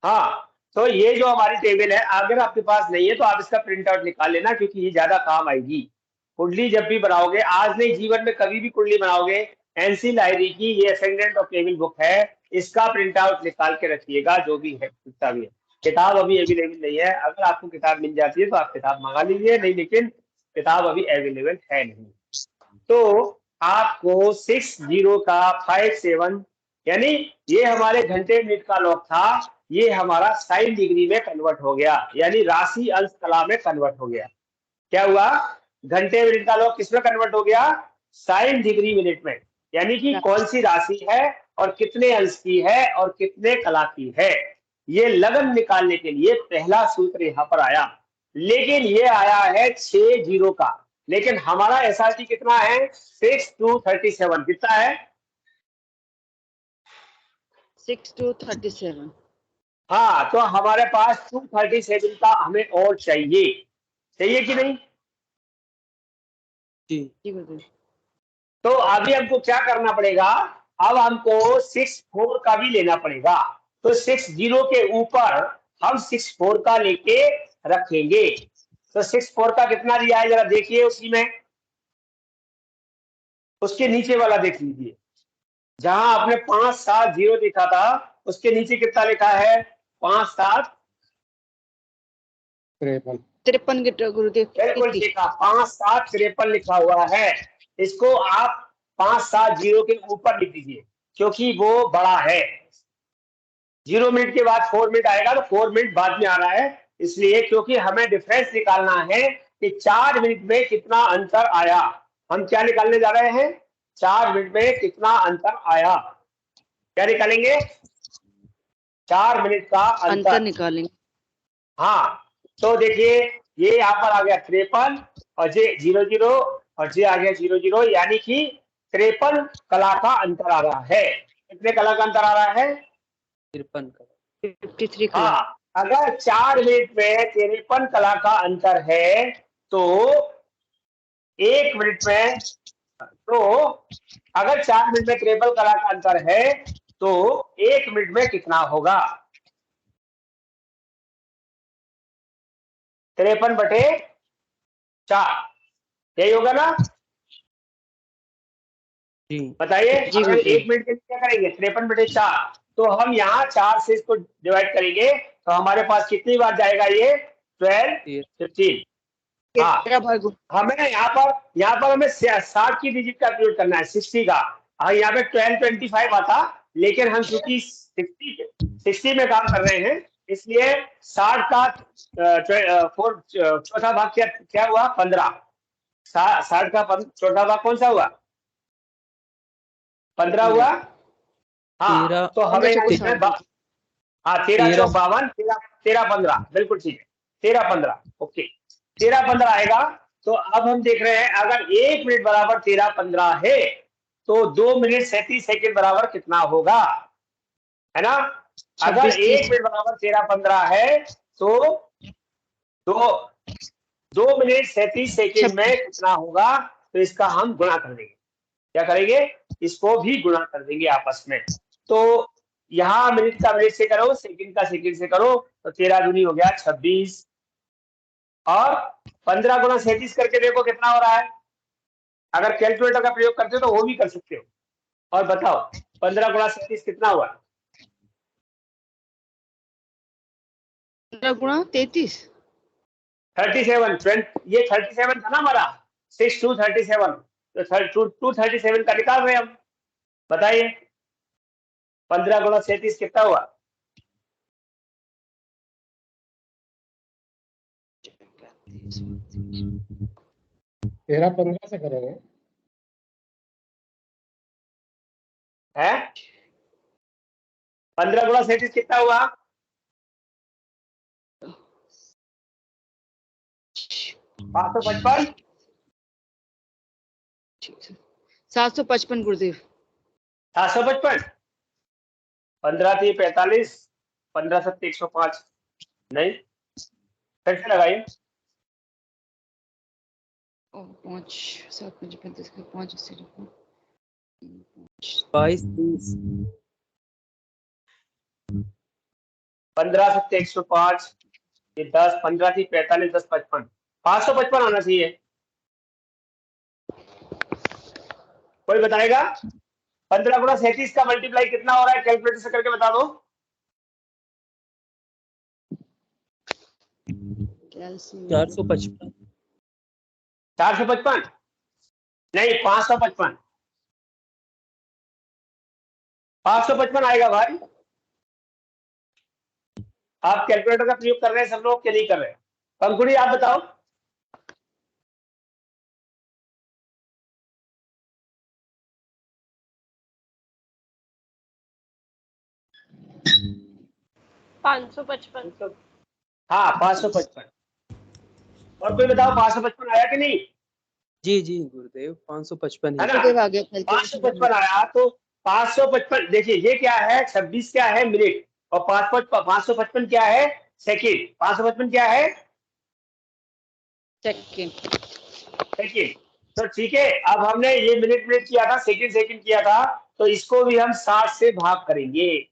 Speaker 1: हाँ, तो ये जो हमारी टेबल है, अगर आपके पास नहीं है तो आप इसका प्रिंट आउट निकाल लेना, क्योंकि ये ज्यादा काम आएगी। कुंडली जब भी बनाओगे, आज नहीं जीवन में कभी भी कुंडली बनाओगे, एनसी लाहिरी की ये असेंडेंट ऑफ टेबल बुक है, इसका प्रिंट आउट निकाल के रखिएगा, जो भी है जितना भी है। किताब अभी अवेलेबल नहीं है, अगर आपको किताब मिल जाती है तो आप किताब मंगा लीजिए, नहीं लेकिन किताब अभी अवेलेबल है नहीं। तो आपको 60 का 57 यानी ये हमारे घंटे मिनट का लॉग था, ये हमारा साइन डिग्री में कन्वर्ट हो गया, यानी राशि अंश कला में कन्वर्ट हो गया। क्या हुआ? घंटे मिनट का लॉग किसमें कन्वर्ट हो गया? साइन डिग्री मिनट में, यानी कि कौन सी राशि है और कितने अंश की है और कितने कला की है। ये लगन निकालने के लिए पहला सूत्र यहाँ पर आया, लेकिन ये आया है 60 का, लेकिन हमारा एसआरटी कितना है? 6 to 37 कितना है?
Speaker 2: 6 to 37।
Speaker 1: हाँ, तो हमारे पास 237 का हमें और चाहिए, चाहिए कि नहीं?
Speaker 4: जी
Speaker 2: जी गुरुदेव।
Speaker 1: तो अभी हमको क्या करना पड़ेगा? अब हमको 64 का भी लेना पड़ेगा। तो 60 के ऊपर हम 64 का लेके रखेंगे। तो 64 का कितना दिया है जरा देखिए, उसी में उसके नीचे वाला देख लीजिए, जहां आपने 570 लिखा था उसके नीचे कितना लिखा है? 57
Speaker 2: 53 गुरुदेव।
Speaker 1: बिल्कुल ठीक है, 5753 लिखा हुआ है। इसको आप 570 के ऊपर लिख दीजिए, क्योंकि वो बड़ा है। 0 मिनट के बाद 4 मिनट आएगा, तो 4 मिनट बाद में आ रहा है, इसलिए क्योंकि हमें डिफरेंस निकालना है कि 4 मिनट में कितना अंतर आया। हम क्या निकालने जा रहे हैं? 4 मिनट में कितना अंतर आया, क्या निकालेंगे? 4 मिनट का
Speaker 2: अंतर निकालेंगे।
Speaker 1: हाँ, तो देखिए ये यहाँ पर आ गया 53 और जे 00 और जे आ गया 00, यानी कि 53 कला का अंतर आ रहा है। कितने कला का अंतर आ रहा है?
Speaker 4: 53 का।
Speaker 2: 53 कला।
Speaker 1: हाँ, अगर 4 मिनट में 53 कला का अंतर है तो 1 मिनट में, तो अगर 4 मिनट में 53 कला का अंतर है तो 1 मिनट में कितना होगा? 53/4 यही होगा ना?
Speaker 4: जी
Speaker 1: बताइए।
Speaker 2: जी,
Speaker 1: अगर
Speaker 2: बिल्कुल।
Speaker 1: 1 मिनट के लिए क्या करेंगे? 53/4, तो हम यहाँ 4 से इसको डिवाइड करेंगे तो हमारे पास कितनी बार जाएगा ये? 12, 15। हाँ, हमें यहाँ पर हमें 60 की डिजिट का प्रयोग करना है, 60 का। हाँ, यहाँ पे 1225 आता, लेकिन हम चूंकि 60 में काम कर रहे हैं, इसलिए 60 का चौथा भाग क्या हुआ? 15। 60 का चौथा भाग कौन सा हुआ? 15 हुआ। हाँ, तो हमें यहाँ लिखना है 13 चौक 52, 13 15, बिल्कुल ठीक है, 13 15। ओके, 13 15 आएगा। तो अब हम देख रहे हैं, अगर 1 मिनट बराबर 13 15 है तो 2 मिनट 37 सेकंड बराबर कितना होगा? है ना? अगर 1 मिनट बराबर 13 15 है तो 2 मिनट 37 सेकंड में कितना होगा? तो इसका हम गुणा कर देंगे। क्या करेंगे? इसको भी गुणा कर देंगे आपस में। तो यहाँ मिनट का मिनट से करो, सेकंड का सेकंड से करो, तो 13 दूनी हो गया 26, और 15 गुना 37 करके देखो कितना हो रहा है। अगर कैलकुलेटर का प्रयोग करते हो तो वो भी कर सकते हो। और बताओ 15 गुना 37 कितना हुआ?
Speaker 2: 15 गुणा 33।
Speaker 1: 37। ये 37 था ना हमारा, 6 to 37, तो 237 का निकाल रहे हैं हम। बताइए 15 गुना 37 कितना हुआ?
Speaker 3: 13 15 से करेंगे।
Speaker 1: है 15 गुना 37 कितना हुआ? 555।
Speaker 2: 755 गुरुदेव।
Speaker 1: 755। 15 3 45, 15 7 105। नहीं, फिर से लगाइए।
Speaker 2: 5 7 5 35 5
Speaker 4: 22 30
Speaker 1: 15 7 105, ये 10, 15 थी 45 10 55, 555 आना चाहिए। कोई बताएगा? 15 गुणा 37 का मल्टीप्लाई कितना हो रहा है, कैलकुलेटर से करके बता दो।
Speaker 2: कैल्शियम
Speaker 4: 455
Speaker 1: 455 नहीं, 555 555 आएगा भाई। आप कैलकुलेटर का प्रयोग कर रहे हैं सब लोग के नहीं कर रहे हैं? पंकुड़ी आप बताओ।
Speaker 5: 555।
Speaker 1: हाँ 555। और कोई बताओ 555 आया कि नहीं?
Speaker 4: जी जी गुरुदेव 555
Speaker 1: है
Speaker 4: ही
Speaker 1: ना?
Speaker 2: गुरुदेव आ गया
Speaker 1: 555 आया तो 555 देखिए ये क्या है, 26 क्या है मिनट, और 555 क्या है सेकंड। 555 क्या है
Speaker 2: सेकंड।
Speaker 1: सेकंड। तो ठीक है, अब हमने ये मिनट मिनट किया था, सेकंड सेकंड किया था, तो इसको भी हम 60 से भाग करेंगे।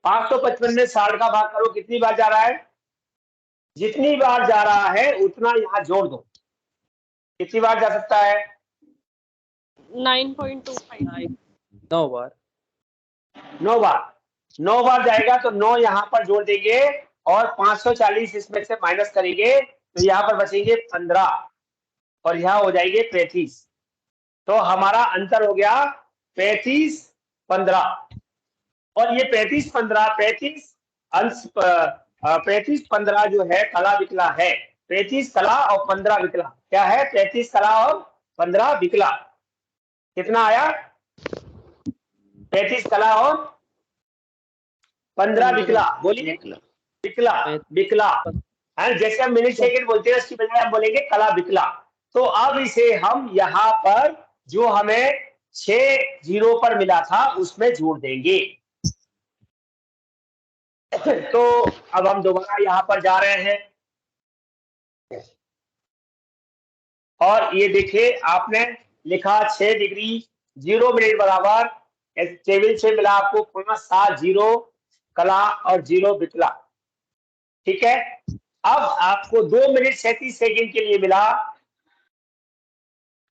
Speaker 1: 555 में 60 का भाग करो, कितनी बार जा रहा है? जितनी बार जा रहा है उतना यहाँ जोड़ दो। कितनी बार जा सकता है?
Speaker 5: 9.25।
Speaker 4: 9 बार।
Speaker 1: 9 बार। 9 बार जाएगा तो 9 यहाँ पर जोड़ देंगे और 540 इसमें से माइनस करेंगे तो यहाँ पर बचेंगे 15 और यहाँ हो जाएंगे 35। तो हमारा अंतर हो गया 35 15। और ये 35 15 35 अंश 35 15 जो है कला विकला है। 35 कला और 15 विकला क्या है? 35 कला और 15 विकला। कितना आया? 35 कला और 15 विकला। बोलिए विकला विकला है। जैसे हम मिनट सेकंड बोलते हैं उसकी बजाय हम बोलेंगे कला विकला। तो अब इसे हम यहाँ पर जो हमें 6 जीरो पर मिला था उसमें जोड़ देंगे। तो अब हम दोबारा यहाँ पर जा रहे हैं और ये देखिए आपने लिखा 6 डिग्री 0 मिनट बराबर टेबल से मिला आपको 5 7 जीरो कला और 0 विकला। ठीक है, अब आपको 2 मिनट 37 सेकंड के लिए मिला।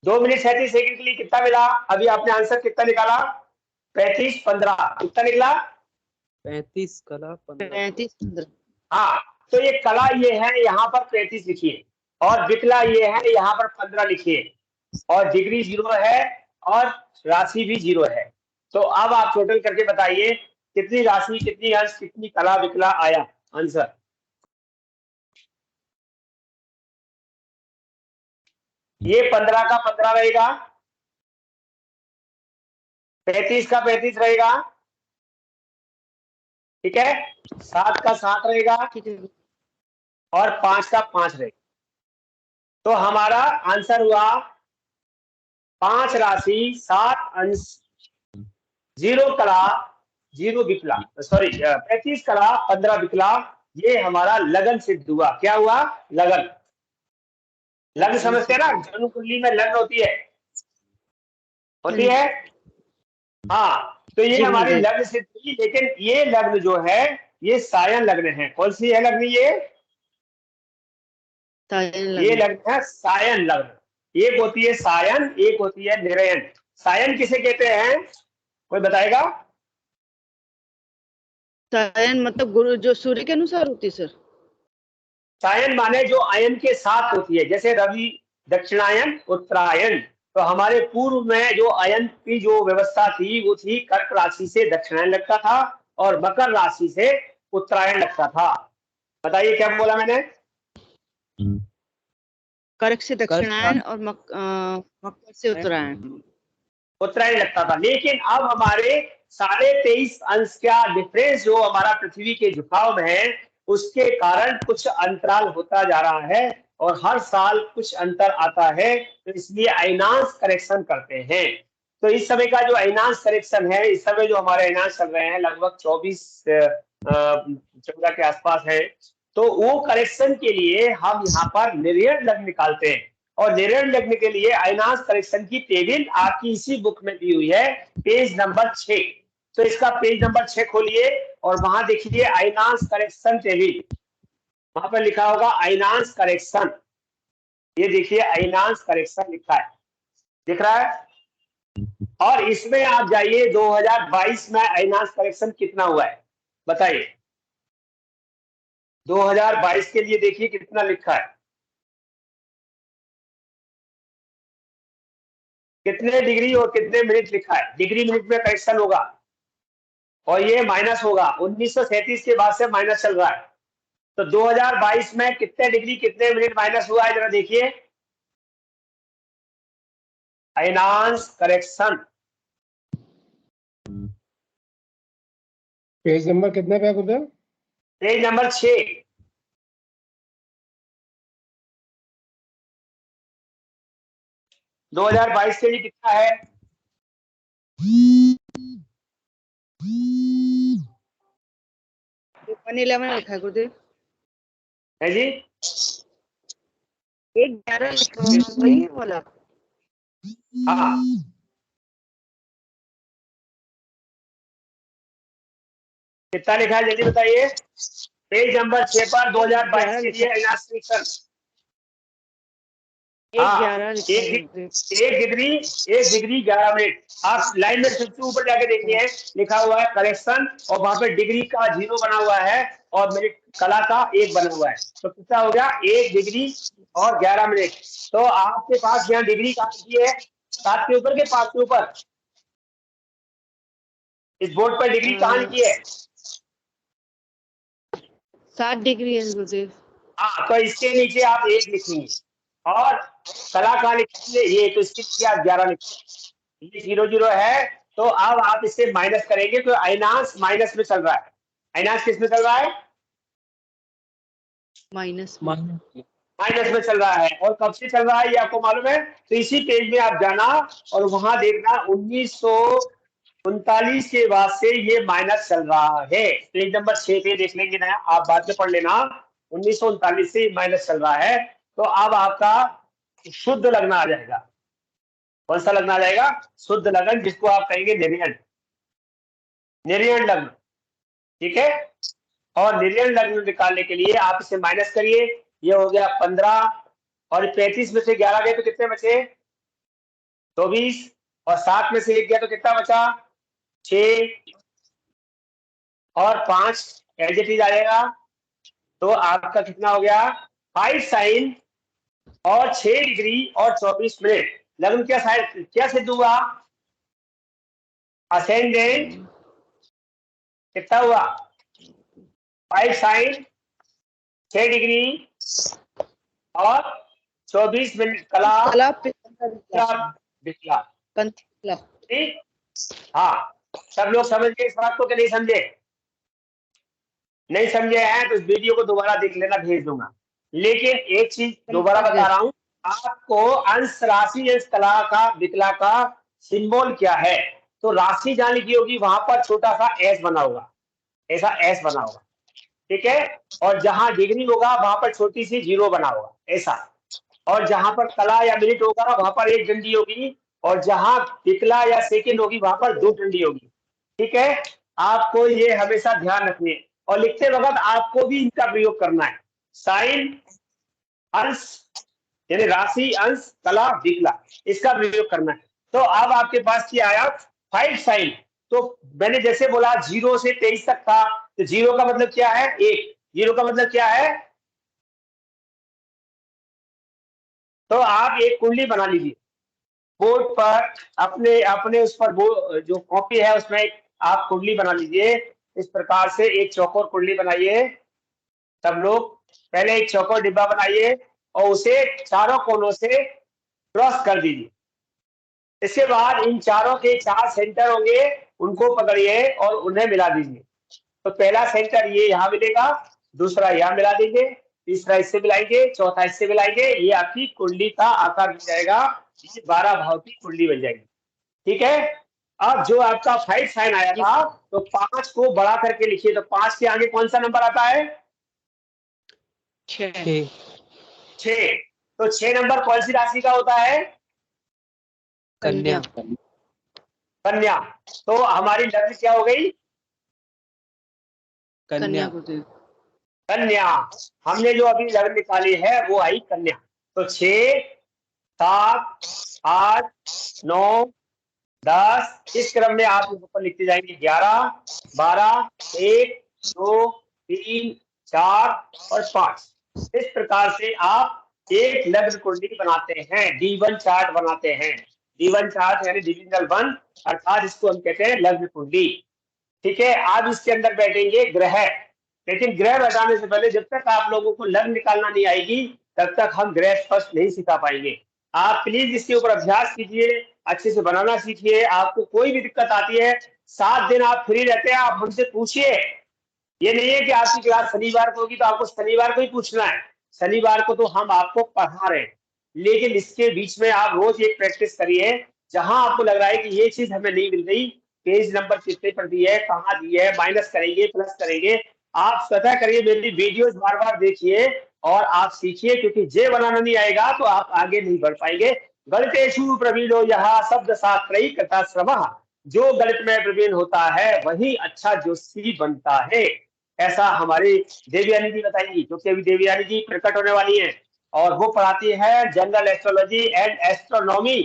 Speaker 1: 2 मिनट 37 सेकंड के लिए कितना मिला? अभी आपने आंसर कितना निकाला? 35 15 कितना निकला?
Speaker 4: 35 कला 15।
Speaker 2: 35 15।
Speaker 1: हाँ, तो ये कला ये है यहाँ पर 35 लिखिए और विकला ये है यहाँ पर 15 लिखिए और डिग्री 0 है और राशि भी 0 है। तो अब आप टोटल करके बताइए कितनी राशि, कितनी अंश, कितनी कला विकला आया आंसर। ये 15 का 15 रहेगा, 35 का 35 रहेगा, ठीक है, 7 का 7 रहेगा
Speaker 2: ठीक है।
Speaker 1: और 5 का 5 रहेगा। तो हमारा आंसर हुआ 5 राशि 7 अंश 0 कला 0 विकला, सॉरी 35 कला 15 विकला। ये हमारा लगन सिद्ध हुआ। क्या हुआ? लगन। लग्न समझते हैं ना, जन्म कुंडली में लग्न होती है हाँ। तो ये हमारी लग्न सिद्ध हुई, लेकिन ये लग्न जो है ये सायन लग्न है। कौन सी है लग्न? ये लग्न है सायन लग्न। एक होती है सायन, एक होती है निरयन। सायन किसे कहते हैं कोई बताएगा?
Speaker 2: सायन मतलब गुरु जो सूर्य के अनुसार होती है सर।
Speaker 1: सायन माने जो आयन के साथ होती है, जैसे रवि दक्षिणायन उत्तरायण। तो हमारे पूर्व में जो आयन की जो व्यवस्था थी वो थी कर्क राशि से दक्षिणायन लगता था और मकर राशि से उत्तरायण लगता था। बताइए क्या बोला मैंने?
Speaker 2: कर्क से दक्षिणायन और मकर से उत्तरायण।
Speaker 1: उत्तरायण लगता था। लेकिन अब हमारे 23.5 अंश का डिफरेंस जो हमारा पृथ्वी के झुकाव में है उसके कारण कुछ अंतराल होता जा रहा है और हर साल कुछ अंतर आता है। तो इसलिए अयनांश करेक्शन करते हैं। तो इस समय का जो अयनांश करेक्शन है, इस समय जो हमारे अयनांश चल रहे हैं लगभग 14 के आसपास है। तो वो करेक्शन के लिए हम यहाँ पर निर्यण लग्न निकालते हैं और निर्यण लग्न के लिए अयनांश करेक्शन की टेबल आपकी इसी बुक में दी हुई है, पेज नंबर 6। तो इसका पेज नंबर 6 खोलिए और वहां देखिए अयनांश करेक्शन टेबल। वहां पर लिखा होगा अयनांश करेक्शन। ये देखिए अयनांश करेक्शन लिखा है, दिख रहा है? और इसमें आप जाइए 2022 में अयनांश करेक्शन कितना हुआ है बताइए। 2022 के लिए देखिए कितना लिखा है, कितने डिग्री और कितने मिनट लिखा है। डिग्री मिनट में करेक्शन होगा और ये माइनस होगा। 1937 के बाद से माइनस चल रहा है। तो 2022 में कितने डिग्री कितने मिनट माइनस हुआ है जरा देखिए। अयनांश करेक्शन
Speaker 3: पेज नंबर कितने पे है गुरुदेव?
Speaker 1: Page number 6। दो 2022 के लिए कितना है?
Speaker 2: ये 111 लिखा है गुरुदेव।
Speaker 1: है जी
Speaker 2: 111 लिखा है वही वाला।
Speaker 1: हाँ कितना लिखा है जल्दी बताइए। पेज नंबर 6 पर 2022 के लिए अयनांश करेक्शन। हाँ
Speaker 2: 111 लिखा है गुरुदेव।
Speaker 1: 1 डिग्री 11 मिनट। आप लाइन में सबसे ऊपर जाके देखिए लिखा हुआ है करेक्शन और वहां पे डिग्री का 0 बना हुआ है और मिनट कला का 1 बना हुआ है। तो कितना हो गया 1 डिग्री और 11 मिनट। तो आपके पास यहाँ डिग्री कहाँ की है? 7 के ऊपर के 5 के ऊपर? इस बोर्ड पर डिग्री कहाँ लिखी है?
Speaker 2: 7 डिग्री है गुरुदेव।
Speaker 1: हाँ तो इसके नीचे आप 1 लिखेंगे और कला कहाँ लिखेंगे ये, तो इसके नीचे आप 11 लिखेंगे। ये 0 0 है तो अब आप इससे माइनस करेंगे तो अयनांश माइनस में चल रहा है। अयनांश किस में चल रहा है?
Speaker 2: माइनस
Speaker 1: माइनस में चल रहा है। और कब से चल रहा है ये आपको मालूम है? तो इसी पेज में आप जाना और वहां देखना 1939 के बाद से ये माइनस चल रहा है। पेज नंबर 6 पे देख लेंगे ना, आप बाद में पढ़ लेना। 1939 से माइनस चल रहा है। तो अब आपका शुद्ध लगना आ जाएगा। कौन सा लगना आ जाएगा? शुद्ध लगन, जिसको आप कहेंगे निर्यण, निर्यण लग्न। ठीक है। और निर्यण लग्न निकालने के लिए आप इसे माइनस करिए। ये हो गया 15 और 35 में से 11 गए तो कितने बचे? 24 और 7 में से 1 गया तो कितना बचा? 6 और 5 एज इट इज आ जाएगा। तो आपका कितना हो गया? 5 साइन और 6 डिग्री और 24 मिनट। लग्न क्या सिद्ध हुआ? असेंडेंट। कितना हुआ? 5 साइन 6 डिग्री और 24 मिनट कला विकला। ठीक। हाँ सब लोग समझ गए इस बात को कि नहीं समझे? नहीं समझे हैं तो इस वीडियो को दोबारा देख लेना, भेज दूंगा। लेकिन एक चीज दोबारा बता रहा हूं आपको, अंश राशि अंश कला का विकला का सिंबल क्या है? तो राशि जहां लिखी होगी वहां पर छोटा सा एस बना होगा, ऐसा एस बना होगा। ठीक है। और जहां डिग्री होगा वहां पर छोटी सी 0 बना होगा ऐसा। और जहां पर कला या मिनट होगा वहां पर 1 डंडी होगी और जहां विकला या सेकंड होगी वहां पर 2 डंडी होगी। ठीक है। आपको ये हमेशा ध्यान रखनी है और लिखते वक्त आपको भी इनका प्रयोग करना है। साइन अंश यानी राशि अंश कला विकला, इसका प्रयोग करना है। तो अब आपके पास क्या आया? 5 साइन। तो मैंने जैसे बोला 0 से 23 तक था, तो 0 का मतलब क्या है? 1। 0 का मतलब क्या है? तो आप एक कुंडली बना लीजिए बोर्ड पर, अपने अपने उस पर वो जो कॉपी है उसमें आप कुंडली बना लीजिए। इस प्रकार से एक चौकोर कुंडली बनाइए। सब लोग पहले एक चौकोर डिब्बा बनाइए और उसे चारों कोनों से क्रॉस कर दीजिए। इसके बाद इन चारों के 4 सेंटर होंगे, उनको पकड़िए और उन्हें मिला दीजिए। तो पहला सेंटर ये यहाँ मिलेगा, दूसरा यहाँ मिला देंगे, तीसरा इससे मिलाएंगे, चौथा इससे मिलाएंगे। ये आपकी कुंडली का आकार बन जाएगा। ये 12 भाव की कुंडली बन जाएगी। ठीक है। अब जो आपका 5 साइन आया था तो 5 को बढ़ा करके लिखिए। तो 5 के आगे कौन सा नंबर आता है?
Speaker 2: 6।
Speaker 1: 6। तो 6 नंबर कौन सी राशि का होता है?
Speaker 2: कन्या।
Speaker 1: कन्या। तो हमारी लग्न क्या हो गई?
Speaker 2: कन्या।
Speaker 1: कन्या। हमने जो अभी लग्न निकाली है वो आई कन्या। तो 6 7 8 9 10, इस क्रम में आप ऊपर लिखते जाएंगे 11, 12, 1, 2, 3, 4 और 5। इस प्रकार से आप एक लग्न कुंडली बनाते हैं, D1 चार्ट बनाते हैं। D1 चार्ट यानी डिविजनल 1, अर्थात इसको हम कहते हैं लग्न कुंडली। ठीक है, आप इसके अंदर बैठेंगे ग्रह, लेकिन ग्रह बैठाने से पहले जब तक आप लोगों को लग्न निकालना नहीं आएगी तब तक हम ग्रह स्पष्ट नहीं सिखा पाएंगे। आप प्लीज इसके ऊपर अभ्यास कीजिए, अच्छे से बनाना सीखिए। आपको कोई भी दिक्कत आती है, 7 दिन आप फ्री रहते हैं, आप हमसे पूछिए। ये नहीं है कि आपकी क्लास शनिवार को होगी तो आपको शनिवार को ही पूछना है। शनिवार को तो हम आपको पढ़ा रहे हैं, लेकिन इसके बीच में आप रोज एक प्रैक्टिस करिए। जहां आपको लग रहा है कि ये चीज हमें नहीं मिल रही, पेज नंबर कितने पर दी है, कहाँ दी है, माइनस करेंगे प्लस करेंगे, आप स्वतः करिए। मेरी वीडियोस बार बार देखिए और आप सीखिए, क्योंकि जे बनाना नहीं आएगा तो आप आगे नहीं बढ़ पाएंगे। गणितेषु प्रवीणो यह शब्द शास्त्रई कथा श्रवः, जो गणित में प्रवीण होता है वही अच्छा जोशी बनता है। ऐसा हमारी देवयानी जी बताएंगी, क्योंकि अभी देवयानी जी प्रकट होने वाली हैं और वो पढ़ाती है जनरल एस्ट्रोलॉजी एंड एस्ट्रोनॉमी।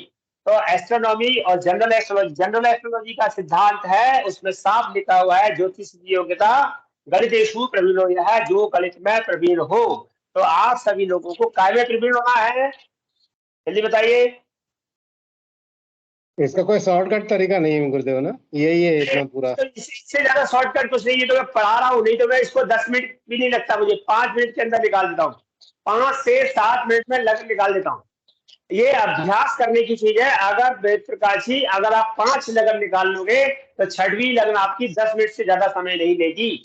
Speaker 1: तो एस्ट्रोनॉमी और जनरल एस्ट्रोलॉजी का सिद्धांत है, उसमें साफ लिखा हुआ है ज्योतिष की योग्यता गणितेषु प्रवीणो यह, जो गणित में प्रवीण हो। तो आप सभी लोगों को काय में प्रवीण होना है, जल्दी बताइए।
Speaker 3: इसका कोई शॉर्टकट तरीका नहीं है गुरुदेव ना, यही है इतना पूरा।
Speaker 1: तो इससे ज्यादा शॉर्टकट कुछ नहीं है। तो मैं पढ़ा रहा हूँ, नहीं तो मैं इसको 10 मिनट भी नहीं लगता मुझे, 5 मिनट के अंदर निकाल देता हूँ। 5 से 7 मिनट में लगन निकाल देता हूँ। ये अभ्यास करने की चीज है। अगर वेद प्रकाश जी, अगर आप 5 लगन निकाल लोगे तो 6वीं लगन आपकी 10 मिनट से ज्यादा समय नहीं लेगी।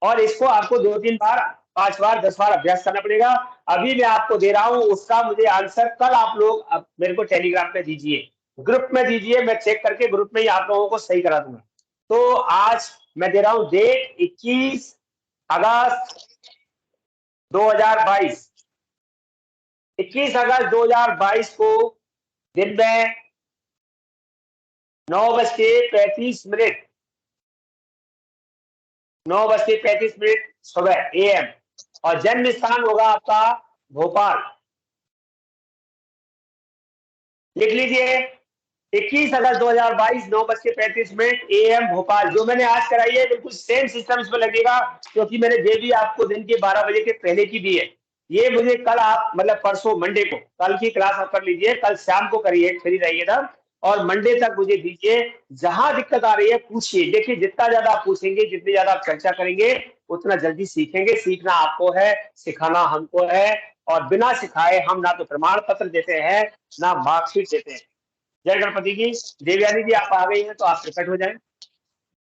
Speaker 1: और इसको आपको 2-3 बार, 5 बार, 10 बार अभ्यास करना पड़ेगा। अभी मैं आपको दे रहा हूं, उसका मुझे आंसर कल आप लोग मेरे को टेलीग्राम पे दीजिए, ग्रुप में दीजिए, मैं चेक करके ग्रुप में ही आप लोगों को सही करा दूंगा। तो आज मैं दे रहा हूं डेट 21 अगस्त 2022। 21 अगस्त 2022 को दिन में 9:35 9:35 सुबह AM, और जन्म स्थान होगा आपका भोपाल। लिख लीजिए 21 अगस्त 2022 9:35 AM भोपाल। जो मैंने आज कराई है बिल्कुल सेम सिस्टम इसमें लगेगा, क्योंकि मैंने दे दी आपको दिन के 12 बजे के पहले की दी है। ये मुझे कल आप मतलब परसों मंडे को, कल की क्लास आप कर लीजिए, कल शाम को करिए, फ्री रहिए तब, और मंडे तक मुझे दीजिए। जहां दिक्कत आ रही है पूछिए। देखिए जितना ज्यादा आप पूछेंगे, जितनी ज्यादा आप चर्चा करेंगे, उतना जल्दी सीखेंगे। सीखना आपको है, सिखाना हमको है, और बिना सिखाए हम ना तो प्रमाण पत्र देते हैं ना मार्कशीट देते हैं। जय गणपति जी। देवयानी जी आप आ गई हैं तो आप प्रकट हो जाएं।